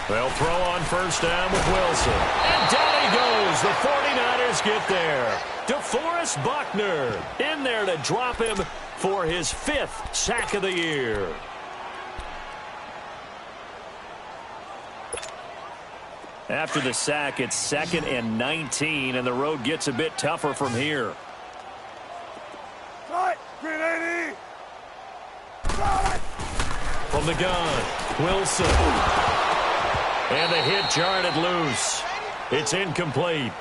They'll throw on 1st down with Wilson. And down he goes. The 49ers get there. DeForest Buckner in there to drop him for his 5th sack of the year. After the sack, it's 2nd and 19, and the road gets a bit tougher from here. From the gun, Wilson. And the hit jarred it loose. It's incomplete.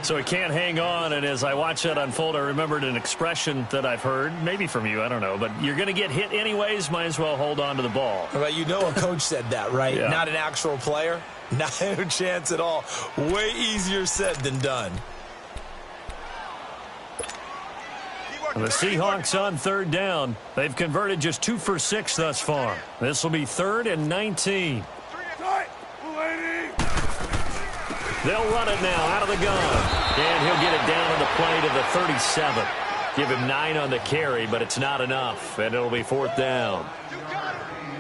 So he can't hang on, and as I watch that unfold, I remembered an expression that I've heard, maybe from you, I don't know, but you're going to get hit anyways, might as well hold on to the ball. Well, you know a coach said that, right? Yeah. Not an actual player. Not a chance at all. Way easier said than done. The Seahawks on 3rd down. They've converted just 2 for 6 thus far. This will be 3rd and 19. They'll run it now out of the gun. And he'll get it down on the play to the 37. Give him 9 on the carry, but it's not enough. And it'll be 4th down.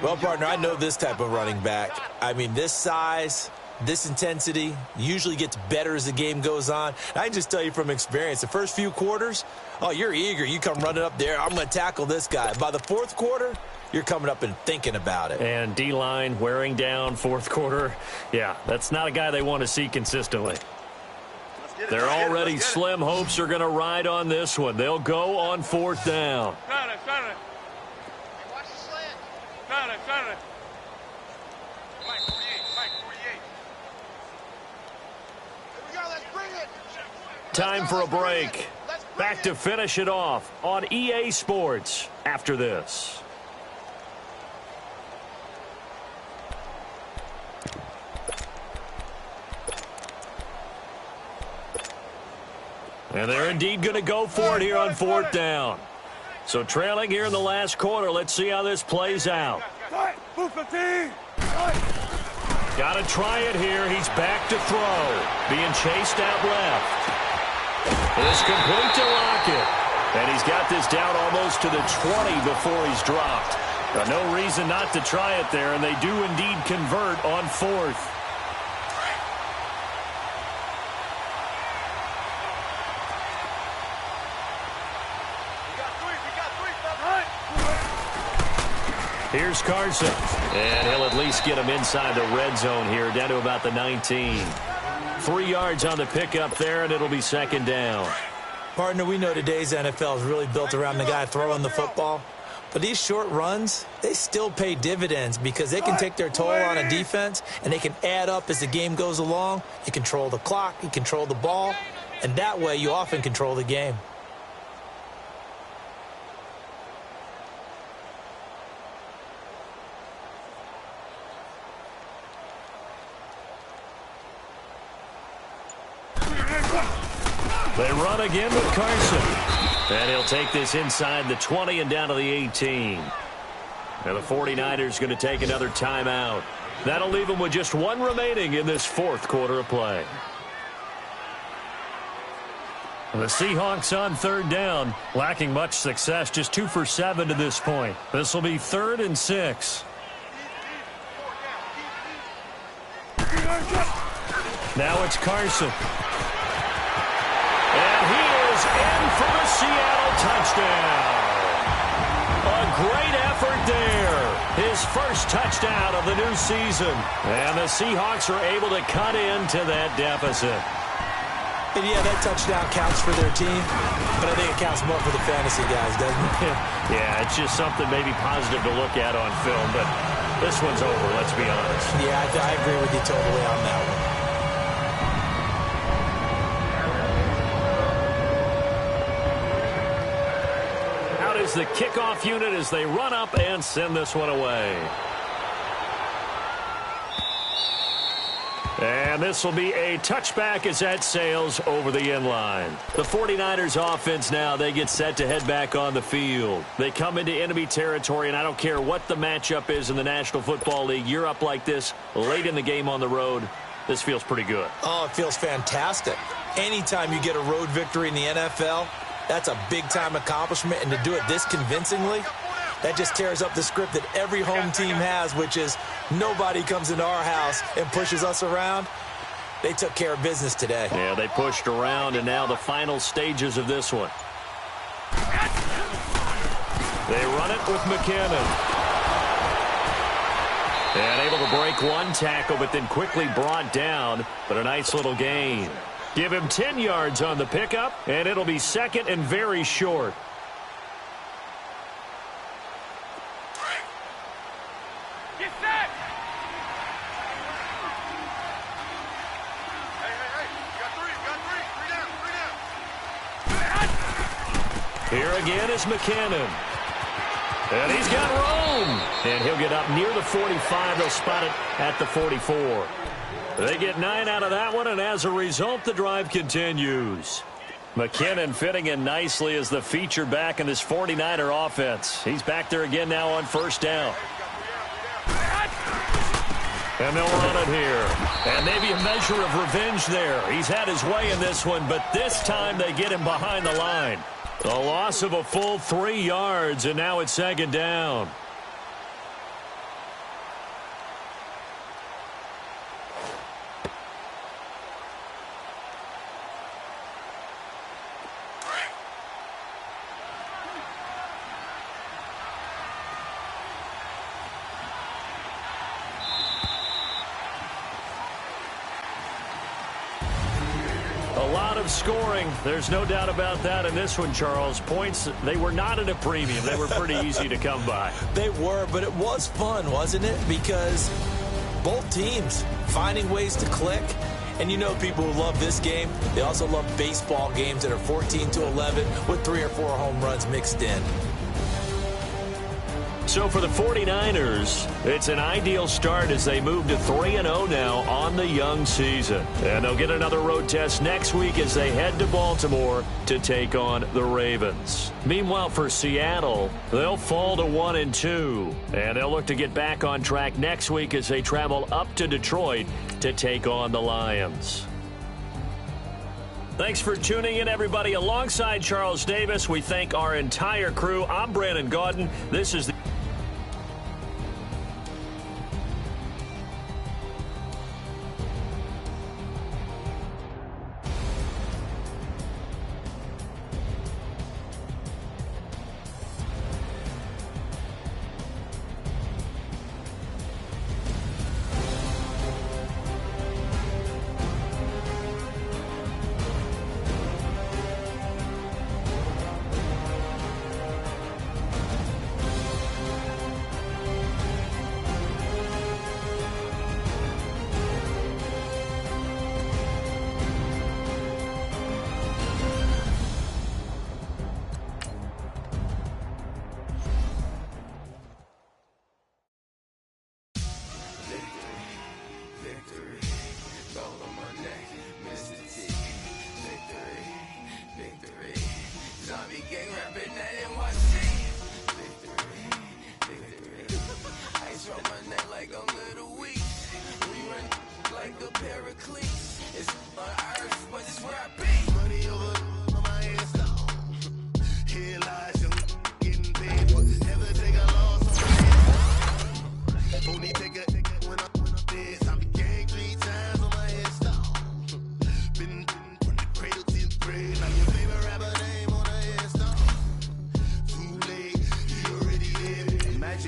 Well, partner, I know this type of running back. I mean, this size, this intensity usually gets better as the game goes on. And I can just tell you from experience, the first few quarters, oh, you're eager. You come running up there. I'm going to tackle this guy. By the 4th quarter, you're coming up and thinking about it. And D-line wearing down 4th quarter. Yeah, that's not a guy they want to see consistently. They're already slim hopes are going to ride on this one. They'll go on 4th down. Time for a break. Back to finish it off on EA Sports after this. And they're indeed going to go for it here on 4th down. So trailing here in the last quarter. Let's see how this plays out. Got to try it here. He's back to throw. Being chased out left. It's complete to Lockett. And he's got this down almost to the 20 before he's dropped. No reason not to try it there, and they do indeed convert on 4th. Here's Carson. And he'll at least get him inside the red zone here, down to about the 19. 3 yards on the pickup there, and it'll be 2nd down. Partner, we know today's NFL is really built around the guy throwing the football. But these short runs, they still pay dividends because they can take their toll on a defense, and they can add up as the game goes along. You control the clock, you control the ball, and that way you often control the game. They run again with Carson. And he'll take this inside the 20 and down to the 18. And the 49ers going to take another timeout. That'll leave them with just 1 remaining in this 4th quarter of play. The Seahawks on 3rd down, lacking much success, just 2 for 7 to this point. This will be 3rd and 6. Now it's Carson. And he is in for the Seattle touchdown. A great effort there. His first touchdown of the new season. And the Seahawks are able to cut into that deficit. And yeah, that touchdown counts for their team, but I think it counts more for the fantasy guys, doesn't it? Yeah, it's just something maybe positive to look at on film, but This one's over, let's be honest. Yeah, I agree with you totally on that one. Out is the kickoff unit as they run up and send this one away. And this will be a touchback as that sails over the end line. The 49ers offense now, they get set to head back on the field. They come into enemy territory, and I don't care what the matchup is in the National Football League. You're up like this late in the game on the road. This feels pretty good. Oh, it feels fantastic. Anytime you get a road victory in the NFL, that's a big-time accomplishment, and to do it this convincingly, that just tears up the script that every home team has, which is nobody comes into our house and pushes us around. They took care of business today. Yeah, they pushed around, and now the final stages of this one. They run it with McKinnon. And able to break one tackle, but then quickly brought down, but a nice little gain. Give him 10 yards on the pickup, and it'll be second and very short. Here again is McKinnon. And he's got room. And he'll get up near the 45. They'll spot it at the 44. They get 9 out of that one, and as a result, the drive continues. McKinnon fitting in nicely as the featured back in this 49er offense. He's back there again now on first down. And they'll run it here. And maybe a measure of revenge there. He's had his way in this one, but this time they get him behind the line. A loss of a full 3 yards, and now it's second down. Scoring. There's no doubt about that in this one, Charles. Points, they were not at a premium. They were pretty easy to come by. They were, but it was fun, wasn't it? Because both teams finding ways to click. And you know people who love this game, they also love baseball games that are 14-11 with 3 or 4 home runs mixed in. So for the 49ers, it's an ideal start as they move to 3-0 now on the young season. And they'll get another road test next week as they head to Baltimore to take on the Ravens. Meanwhile, for Seattle, they'll fall to 1-2. And they'll look to get back on track next week as they travel up to Detroit to take on the Lions. Thanks for tuning in, everybody. Alongside Charles Davis, we thank our entire crew. I'm Brandon Gaudin. This is the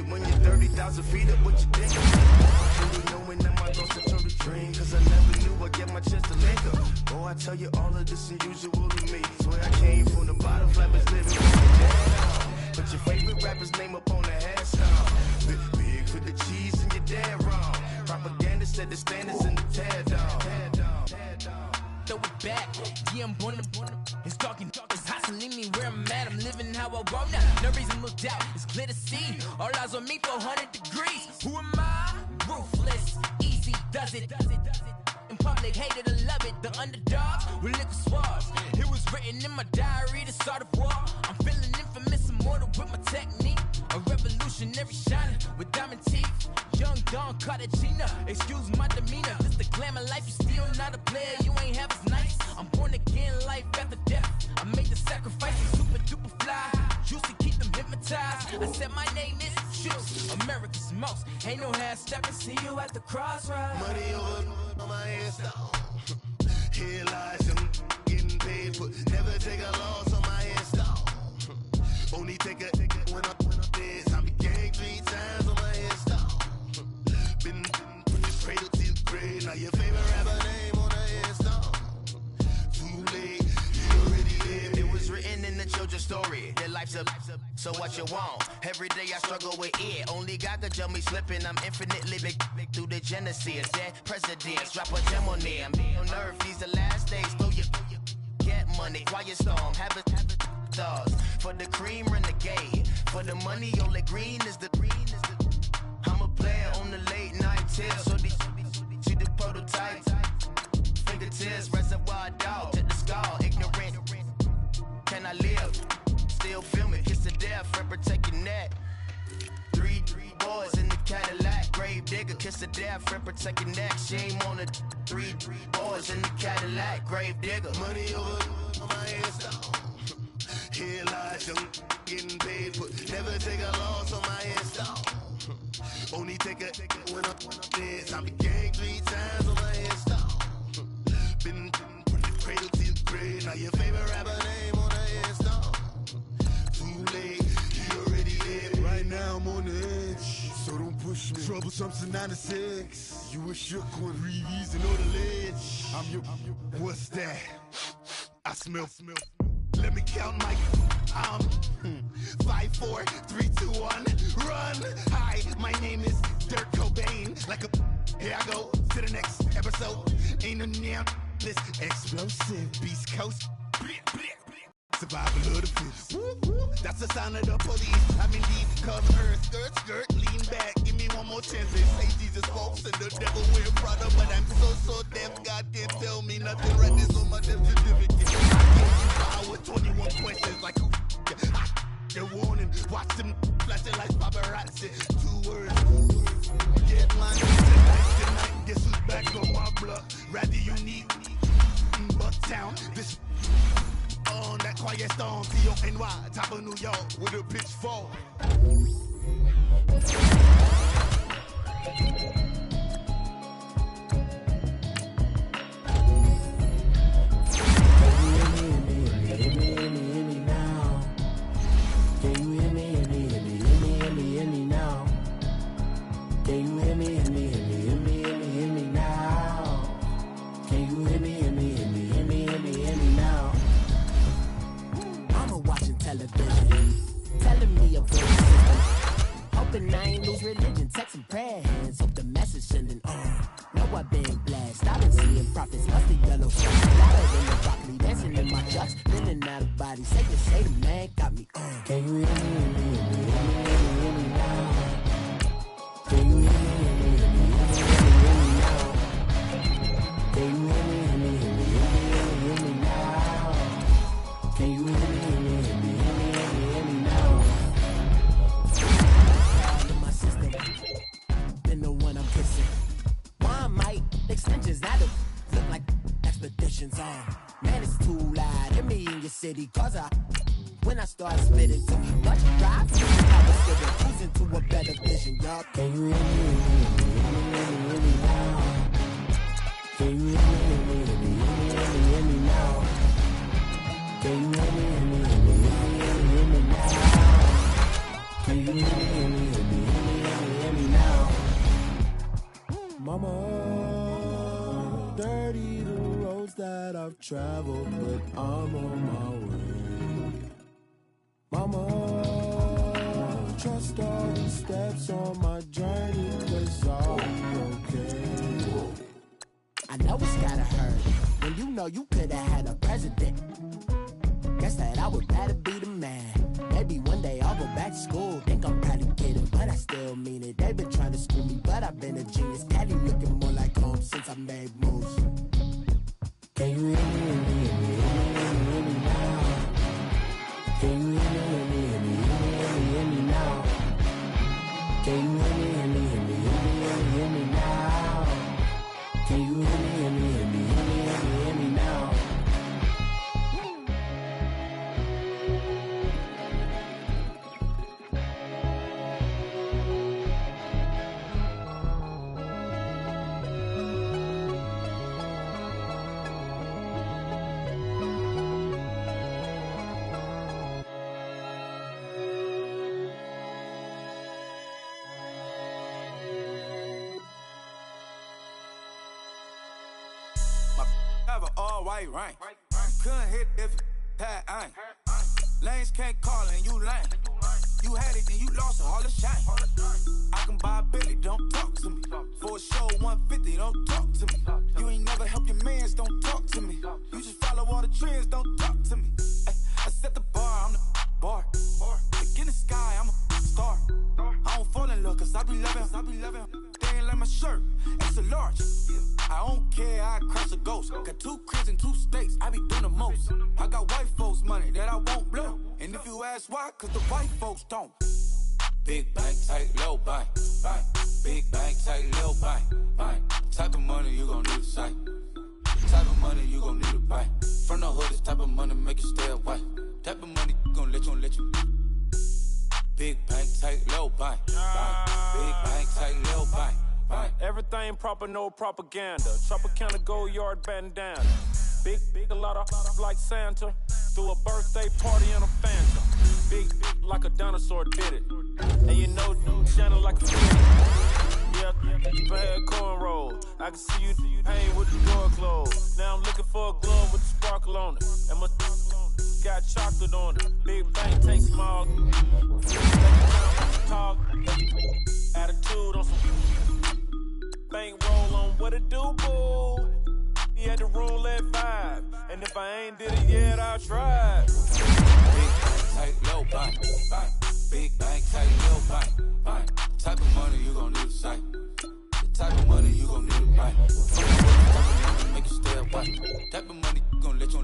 when you're 30,000 feet up, what you think? You knowing that my thoughts are total dream, cause I never knew I'd get my chance to link up. Oh, I tell you all of this unusual to me. Swear I came from the bottom, flappers living with the down. Put your favorite rapper's name up on the hairstyle. Big for the cheese. where I'm at, I'm living how I want now. No reason to look doubt, it's clear to see. All eyes on me, 400 degrees. Who am I? Ruthless, easy, does it. In public, hated or love it. The underdogs with liquor swabs. It was written in my diary, the start of war. I'm feeling infamous, immortal with my technique. A revolutionary shining with diamond teeth. Young Don Cartagena, excuse my demeanor. This the glamour life, you still not a player, you ain't half as nice. I'm born again, life after death. I made the sacrifice, super duper fly. Juicy, keep them hypnotized. I said my name is Juice, America's most. Ain't no half stepping, see you at the crossroads. Money over on my hairstyle. Here lies young, getting paid, but never take a loss on my hairstyle. Only take a when I'm dead. I be gang 3 times on my hairstyle. Been from the cradle to the grave. Now your favorite rapper name on the hairstyle. Too late, you already lived. It was written in the children's story. Their life's a so what you want? Every day I struggle with it. Only God could tell me slipping. I'm infinitely big through the genesis. Dead presidents, drop a gem on them. On earth, these the last days. Throw your get money, quiet storm, have a stars. For the cream, renegade. For the money, only green is the I'm a player on the late night tier. So these see the prototype. Fingertips, reservoir dog, check the skull, ignorant. Can I live? Still feel me, kiss to death, friend protect your neck. Three boys in the Cadillac, grave digger, kiss to death, friend protect your neck. Shame on the three boys in the Cadillac, grave digger. Money over on my hairstyle. Here lies young, getting paid, but never take a loss on my hairstyle. Only take a when I'm dead. I be gang 3 times on my hairstyle. Been from the cradle to the grave. Now your favorite rapper name on the hairstyle. Too late, you already dead. Right now I'm on the edge, so don't push me. Troublesome to 96. You a shook one, breathe and know the ledge. I'm your, what's that? I smell. Let me count my 5, 4, 3, 2, 1, run. Hi, my name is Dirk Cobain. Like a here I go to the next episode. Ain't no damn this explosive Beast Coast. Survival of the fittest. That's the sound of the police. I'm in deep cover, skirt, lean back. Give me one more chance. They say Jesus folks and the devil wear Prada, but I'm so deaf. God can't tell me nothing. Right this on my death certificate. I with 21 questions like who? They're warning. Watch them flashing like paparazzi. 2 words. Get mine tonight. Guess who's back on my block? Rather unique. Bucktown. This. On that quiet storm, T-O-N-Y, top of New York, with a pitchfork. Telling me a voice system. Hoping I ain't lose religion. Texting prayer hands. Hope the message sending on. Know I've been blessed. I've been seeing prophets. Must the yellow shirts. Louder than the broccoli. Dancing in my trucks. Feeling out of body. Say the man got me on. Can you hear me? Hear me now? Can you hear me? Hear me now? Can you hear me? Hear me now? Can you hear me? Extensions that look like expeditions on. Man, it's too loud. Hear me in your city, cause when I start spitting too much drive, I was still cruising to a better vision, y'all. Can you hear me? Hear me now? Can you hear me now? Can you hear me now? Can you hear me now? Mama, dirty the roads that I've traveled, but I'm on my way. Mama, trust all the steps on my journey, 'cause I'll be okay. I know it's gotta hurt when you know you could've had a president. Guess that I I would rather be the man. Maybe one day I'll go back to school. Think I'm probably kidding, but I still mean it. They've been trying to school me, but I've been a genius. Cali looking more like home since I made moves. Can you hear me, hear me, hear me, hear me, hear me now? Can you hear me, hear me, hear me, hear me, hear me, hear me now? Can you hear me, hear me, hear me, hear me, hear me, hear me now? Can you hear me, hear me, hear me, hear me, hear me, hear me now? Have an all-white rank. Couldn't hit if it had ain't. Lanes can't call and you lame. You had it and you lost all the shine. I can buy a Billy, don't talk to me. For a show 150, don't talk to me. You ain't never help your mans, don't talk to me. You just follow all the trends, don't talk to me. I set the bar, I'm the bar. Look in the sky, I'm a star. I don't fall in love, cause I be loving. They ain't like my shirt, it's a large. I don't care, I cross a ghost. Got 2 cribs in 2 states, I be doing the most. I got white folks' money that I won't blow. And if you ask why, cause the white folks don't. Big bank, tight, low bank, bank. Big bank, tight, low bank, bank. Type of money you gon' need a sight. Type of money you gon' need a buy. From the hood, this type of money make you stay away. Type of money gon' let you. Big bank, tight, low bank, bank. Big bank, tight, low bank. Everything proper, no propaganda. Tropicana gold yard bandana. Big, a lot of like Santa. Threw a birthday party in a Fanta. Big, like a dinosaur did it. And you know, shining like a kid. Yeah, bad cornrow. I can see you hang with the door closed. Now I'm looking for a glove with the sparkle on it. And my got chocolate on it. Big bank, take small. Talk. Attitude on some bankroll on what it do, boo. He had the roulette vibe. And if I ain't did it yet, I'll try. Big bank, tight, low bank, bank. Big bank, tight, low bank, bank. Type of money you gon' need a sight. The type of money you gon' need to buy. Type of money make you stay away. Type of money gon' let you.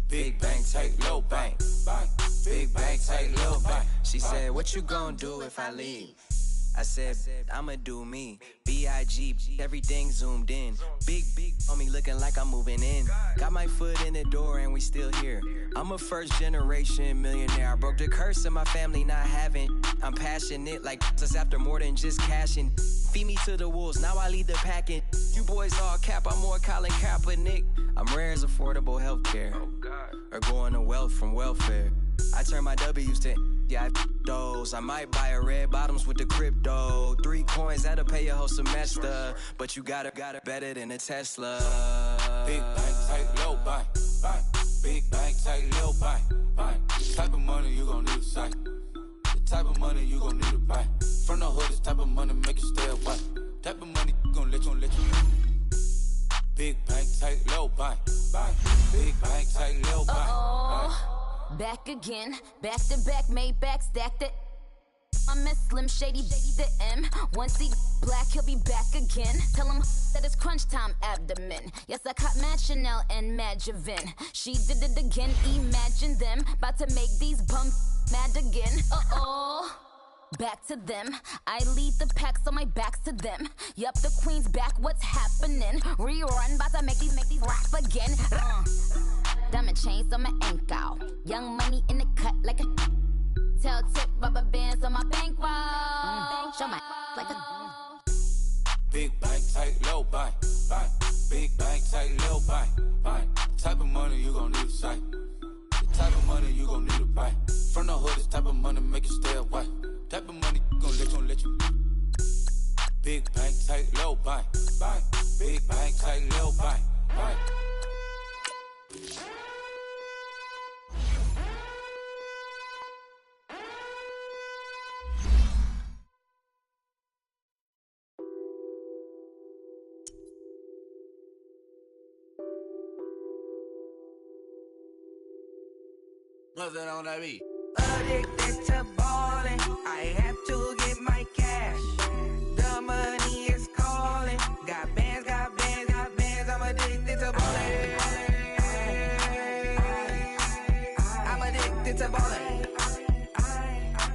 Big bank, tight, low bank, bank. Big bank, tight, low bank. She said, what you gon' do if I leave? I said, I'ma do me. B.I.G. Everything zoomed in. Big on me looking like I'm moving in. Got my foot in the door and we still here. I'm a first generation millionaire. I broke the curse of my family not having. I'm passionate like us after more than just cashing. Feed me to the wolves, now I lead the packing. You boys all cap, I'm more Colin Kaepernick. I'm rare as affordable healthcare. Or going to wealth from welfare. I turn my W's to those. I might buy a red bottoms with the crypto. 3 coins, that'll pay your whole semester. But you gotta better than a Tesla. Big bank, tight, low bank, bank. Big bank, tight, low bank, bank. Type of money you gon' need a sight. The type of money you gon' need to buy. From the hood, this type of money make you stay away. Type of money gon' let you. Big bank, tight, low bank, bank. Big bank, tight, low bank, bank. Back again, back to back, made back, stacked it. I'm a Slim Shady, the M. Once he black, he'll be back again. Tell him that it's crunch time abdomen. Yes, I caught Mad Chanel and Mad Javin. She did it again, imagine them. About to make these bums mad again. Back to them. I lead the pack, so my back's to them. Yup, the queen's back, what's happening? Rerun, about to make these rap again. Diamond chains on my ankle. Young money in the cut like a tail tip, rubber bands on my bankroll. Show my like a Big bank, tight, low bank, bank. Big bank, tight, low bank, bank. Type of money you gon' need a sight. The type of money you gon' need to buy. From the hood, this type of money make you stay away. Type of money gon' let you. Big bank, tight, low bank, bank. Big bank, tight, low bank, bank. What's that on that beat? Addicted to ballin', I have to get my cash. The money is calling. Got bands, got bands, got bands. I'm addicted to ballin'. I'm addicted to ballin'.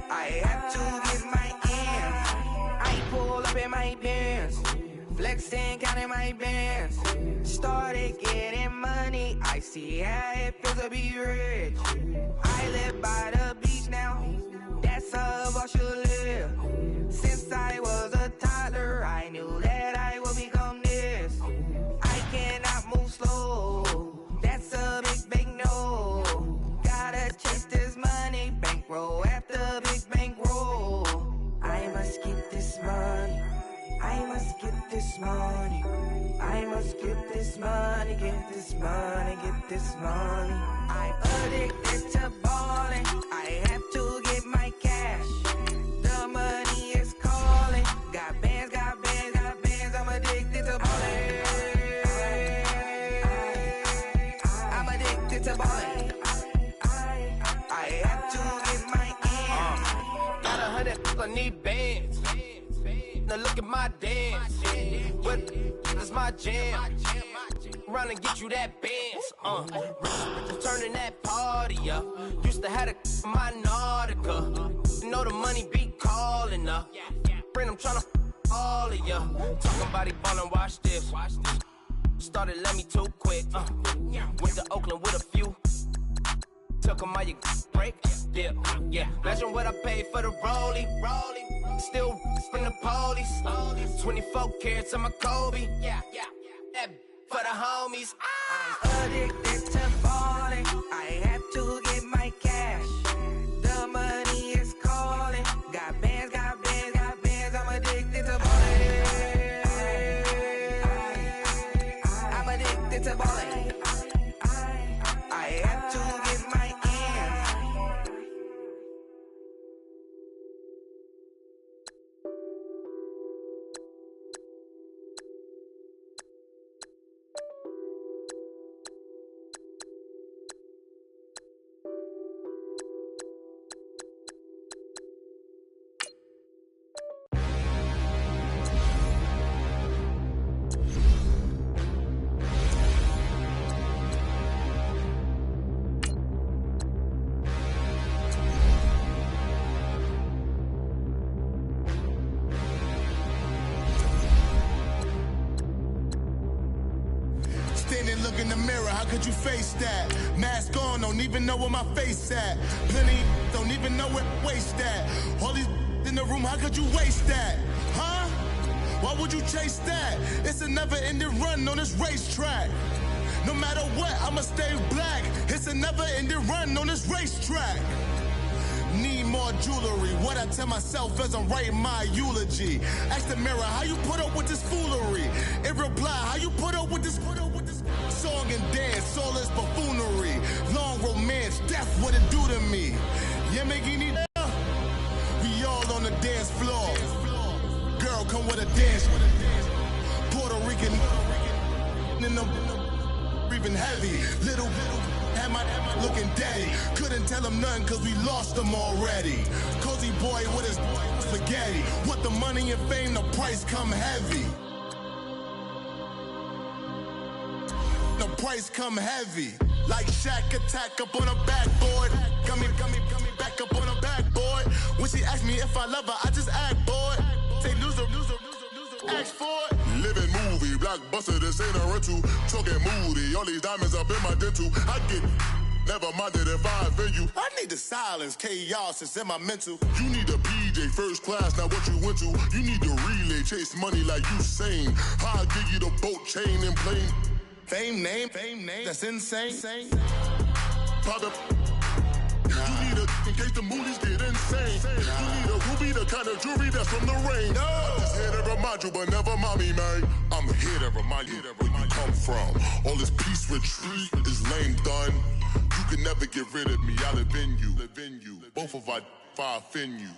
I have to get my ends. I pull up in my Benz, flexing, counting my bands. Started getting money. I see how it feels to be rich. I live by the beach now. That's how I should live. Since I was a toddler, I knew that I would become this. I cannot move slow. That's a big no. Gotta chase this money, bankroll after big bankroll. I must get this money. I must get this money. I must get this money, get this money, get this money. I'm addicted to ballin'. I have to get my cash. The money is calling. Got bands, got bands, got bands. I'm addicted to ballin'. I'm addicted to ballin'. I have to get my ends. Got 100, I need bands. Now look at my dance. What is my jam? Run and get you that bands. Turning that party up. Used to have a my Nautica. You know the money be calling up. Friend, I'm tryna all of ya. Talking about he ballin', watch this. Started let me too quick. Went to Oakland with a few. Took 'em all you break. Yeah. Imagine what I paid for the rollie. Still from the police. 24 carats on my Kobe. Yeah. That for the homies. I'm addicted to ballin'. I have to get my cash. The money is calling. Got bands, got bands, got bands. I'm addicted to ballin'. I'm addicted to ballin'. I have to get my ends. Standing, look in the mirror, how could you face that? Mask on, don't even know where my face at. Plenty, don't even know where waste at. All these in the room, how could you waste that? Huh? Why would you chase that? It's a never-ending run on this racetrack. No matter what, I'ma stay black. It's a never-ending run on this racetrack. Need more jewelry. What I tell myself as I'm writing my eulogy. Ask the mirror, how you put up with this foolery? It reply, how you put up with this song and dance, soulless buffoonery. Long romance, death, what it do to me? Yeah, making it. We all on the dance floor. Girl, come with a dance. Puerto Rican in the breathing heavy. Little had my looking daddy. Couldn't tell him nothing cause we lost him already. Cozy boy with his spaghetti. With the money and fame, the price come heavy. The price come heavy. Like Shaq attack up on a backboard. Got me back up on a backboard. When she asked me if I love her, I just act bored. Say loser, ask for it. Living movie, blockbuster, this ain't a rental. Talking moody, all these diamonds up in my dental. I get never minded if I offend you. I need the silence, chaos is in my mental. You need a PJ first class, not what you went to. You need the relay, chase money like you sane. I'll give you the boat chain and plane. Fame name, that's insane. Pop up. You need a in case the movies get insane. You need a ruby, the kind of jewelry that's from the rain. I'm just here to remind you, but never mind me, man. I'm here to remind you where you come from. All this peace retreat is lame done. You can never get rid of me. I live in you. Both of our offend you.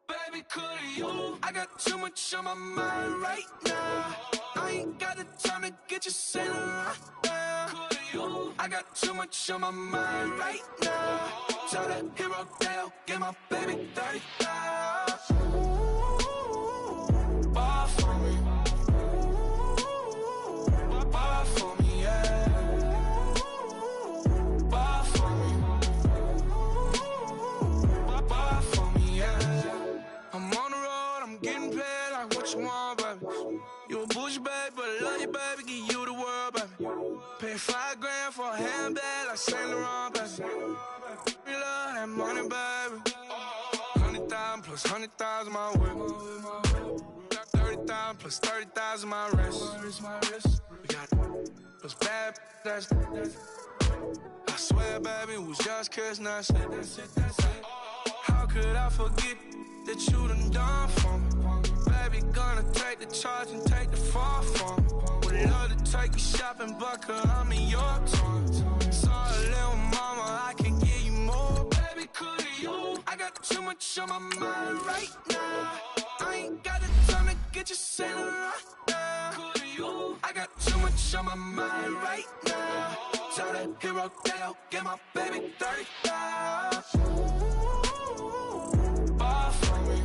Baby, could you? I got too much on my mind right now. I ain't got the time to get you sitting right now. Could you? I got too much on my mind right now. Tell that hero Dale, get my baby 30,000. Bar for me. Bar for me, yeah. Bar for me. Bar for me, yeah. I'm on the road, I'm getting paid like what you want, baby. You a bougie, baby, but I love you, baby. Give you the world, baby. Pay $5 grand for a handbag like Saint Laurent, baby. You love that money, baby. 100,000 plus 100,000 my way. 30,000 plus 30,000 my wrist. We got those bad, that's I swear, baby, it was just kiss, that's it. How could I forget that you done for me? Baby, gonna take the charge and take the fall from me. Would love to take you shopping, but cause I'm in your town. Sorry, little mama, I can give you more. Baby, could you? I got too much on my mind right now. I ain't got the time to get you sitting right now. Could you? I got too much on my mind right now. Tell that hero Dale, get my baby 30,000. Bar for me.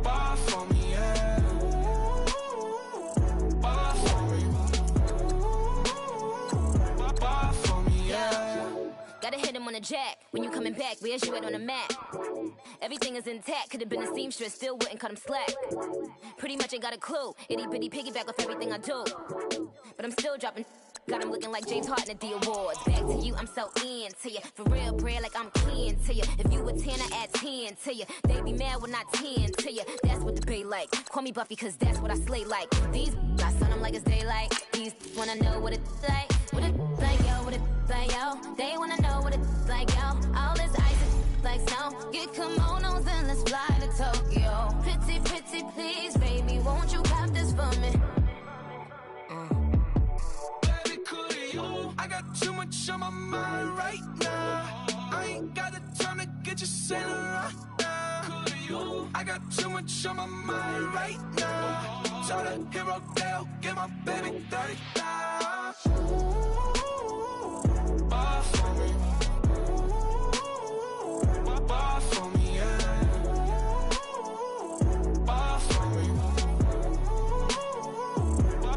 Bar for me, yeah. Bar for me. Bar for me, yeah. Gotta hit him on the jack. When you coming back, where's you at on the map? Everything is intact. Could've been a seamstress, still wouldn't cut him slack. Pretty much ain't got a clue. Itty bitty piggyback off everything I do. But I'm still dropping. Got him looking like James Harden at the awards. Back to you, I'm so into you. For real, bread, like I'm kin to you. If you a 10, I add 10 to you. They be mad when I 10 to you. That's what the bay like. Call me Buffy, cause that's what I slay like. These, I son them like it's daylight. These wanna know what it's like. What it like, yo, what it like, yo. They wanna know what it's like, yo. All this ice is like snow. Get kimonos and let's fly to Tokyo. Pretty, pretty, please, baby, won't you pop this for me? I got too much on my mind right now. I ain't got the time to get you sitting right now. Could you? I got too much on my mind right now. Tell that hero Dale, get my baby 30,000. Bar for me. Bar for me, yeah. Bar for me.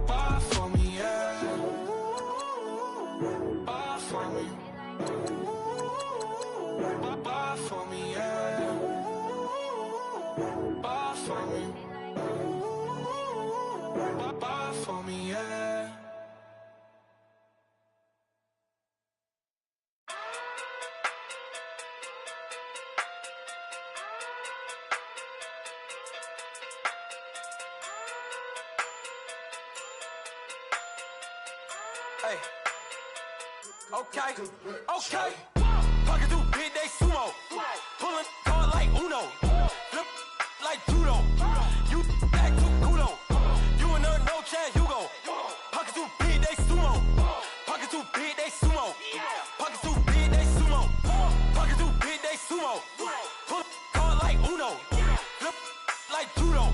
Bar for me, yeah. Bar for me. Bar for me, yeah. Bar for me. Bar for me, yeah. Hey. Okay. Pocket through big day sumo. Pulling card like Uno. Flip like judo. You back to Kudo. You and her no chance, you go. Pocket through big day sumo. Pocket through big day sumo. Pocket through big day sumo. Pocket through big day sumo. Pull card like Uno. Flip like judo.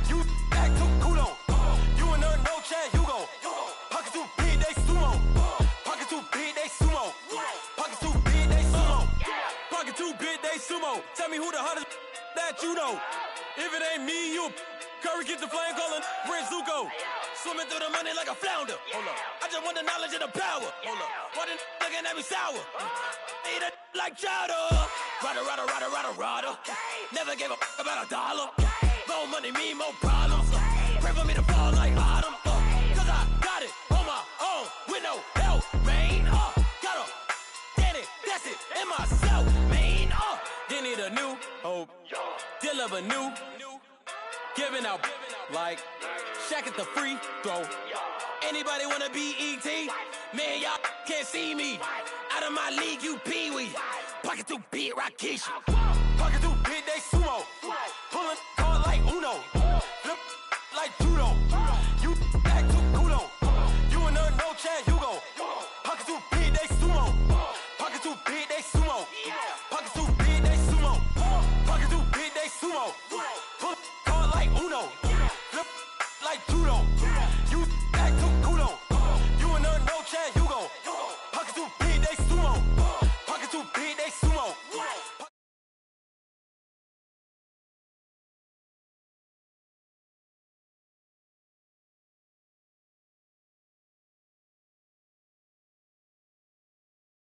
You back to Kudo. You and her no chance, you go. Pocket through big day sumo. Pocket too big, they sumo. Pocket too big, they sumo. Pocket too big, they sumo. Tell me who the hottest that you know. If it ain't me, you Curry get the flame calling Prince Zuko. Swimming through the money like a flounder. Hold up. I just want the knowledge and the power. Hold up. Why the looking at me sour? Eat it like chowder. Rada. Never gave a about $1. More money, me, more problems. Pray for me to fall like autumn. Cause I got it on my own with no help, man. Gotta get it, that's it, in myself, man. They need a new hope, deal of a new, giving out like Shaq at the free throw. Anybody wanna be E.T.? Man, y'all can't see me. Out of my league, you pee-wee. Pocket too big, Rakishi. Pocket too big, they sumo. Pulling card like Uno. Flip like judo.